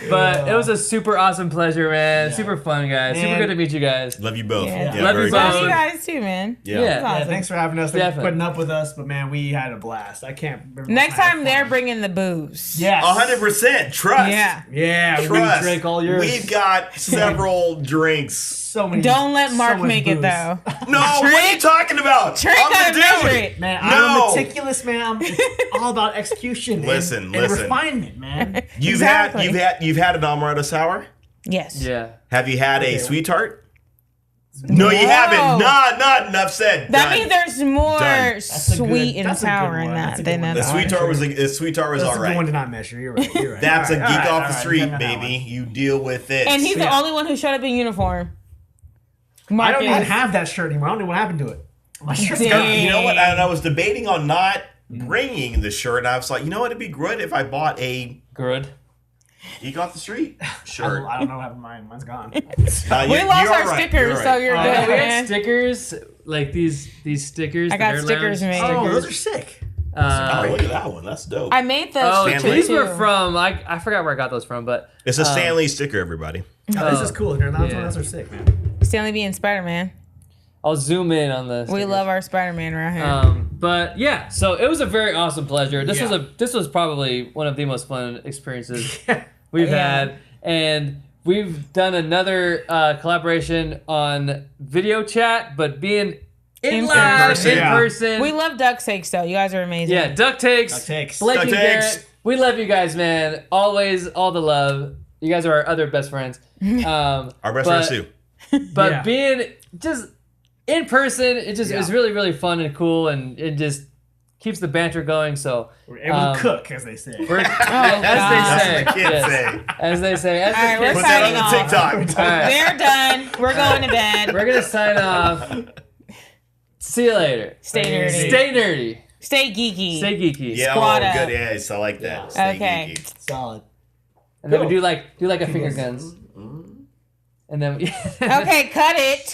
But it was a super awesome pleasure, man. Yeah. Super fun, guys. Man. Super good to meet you guys. Love you both. Yeah. Love you very both. much. Love you guys too, man. Yeah. Yeah. That's Yeah, awesome. thanks for having us, Definitely. putting up with us. But man, we had a blast. I can't remember. Next what time they're bringing the booze. Yes. 100%. Trust. Yeah. Yeah, we Trust. drink all yours. We've got several drinks. So many. Don't let Mark so much make it booze. though. No, what are you talking about? Trent I'm gotta the measure dude. it. Man, No. I'm meticulous, man. It's all about execution. Listen, and listen. refinement, man. You've Exactly. had an amaretto sour. Yes. Yeah. Have you had Okay. a sweet tart? No, you No. haven't. Not enough said. That Done. means there's more Done. That's a good- sweet and that's a good sour in one. That's that a good than one. that. the sweet tart was That's all a good one to right. not measure. You're right. You're right. That's All a right, geek all right, off all the right. street, You got that baby. one. You deal with it. And he's the Yeah. only one who showed up in uniform. I Mark don't even is. have that shirt anymore. I don't know what happened to it. My shirt's Dang. gone. You know what? And I was debating on not bringing the shirt. And I was like, you know what? It'd be good if I bought a Good. geek off the street shirt. I don't know what happened to mine. Mine's gone. We You're lost our right, stickers, you're so right. you're Yeah, good, we had man. stickers, like these stickers. I the got Nerd stickers Lounge made. Oh, stickers. those are sick. Oh, look at that one. That's dope. I made those. Oh, Stanley. these were too. from I forgot where I got those from, but It's a Stanley sticker, everybody. Oh, this is cool. They're not Yeah. those are sick, man. Stanley being Spider-Man. I'll zoom in on this. We love our Spider-Man right here. But yeah, so it was a very awesome pleasure. This Yeah. was probably one of the most fun experiences we've Yeah. had, and we've done another collaboration on video chat, but being in person. person. We love duck sakes, though. You guys are amazing. Yeah, duck takes. Duck takes. Blake Duck and takes. Garrett. We love you guys, man. Always, all the love. You guys are our other best friends. Our best but- friend Sue. But Yeah. being just in person, it just is really, really fun and cool, and it just keeps the banter going. So We're able to cook, as they say. we're, as God. they say, That's what the kids yes. say. As they say, as All right, the we're kids Put say. that on the Signing TikTok. All right, They're done. We're going to bed. we're gonna sign off. See you later. Stay nerdy. Stay nerdy. Stay geeky. Stay geeky. Yeah, Squad oh, up. good. Yes, I like that. Yeah. Stay Okay. geeky. Solid. And then we do like a finger guns. And then Okay, cut it.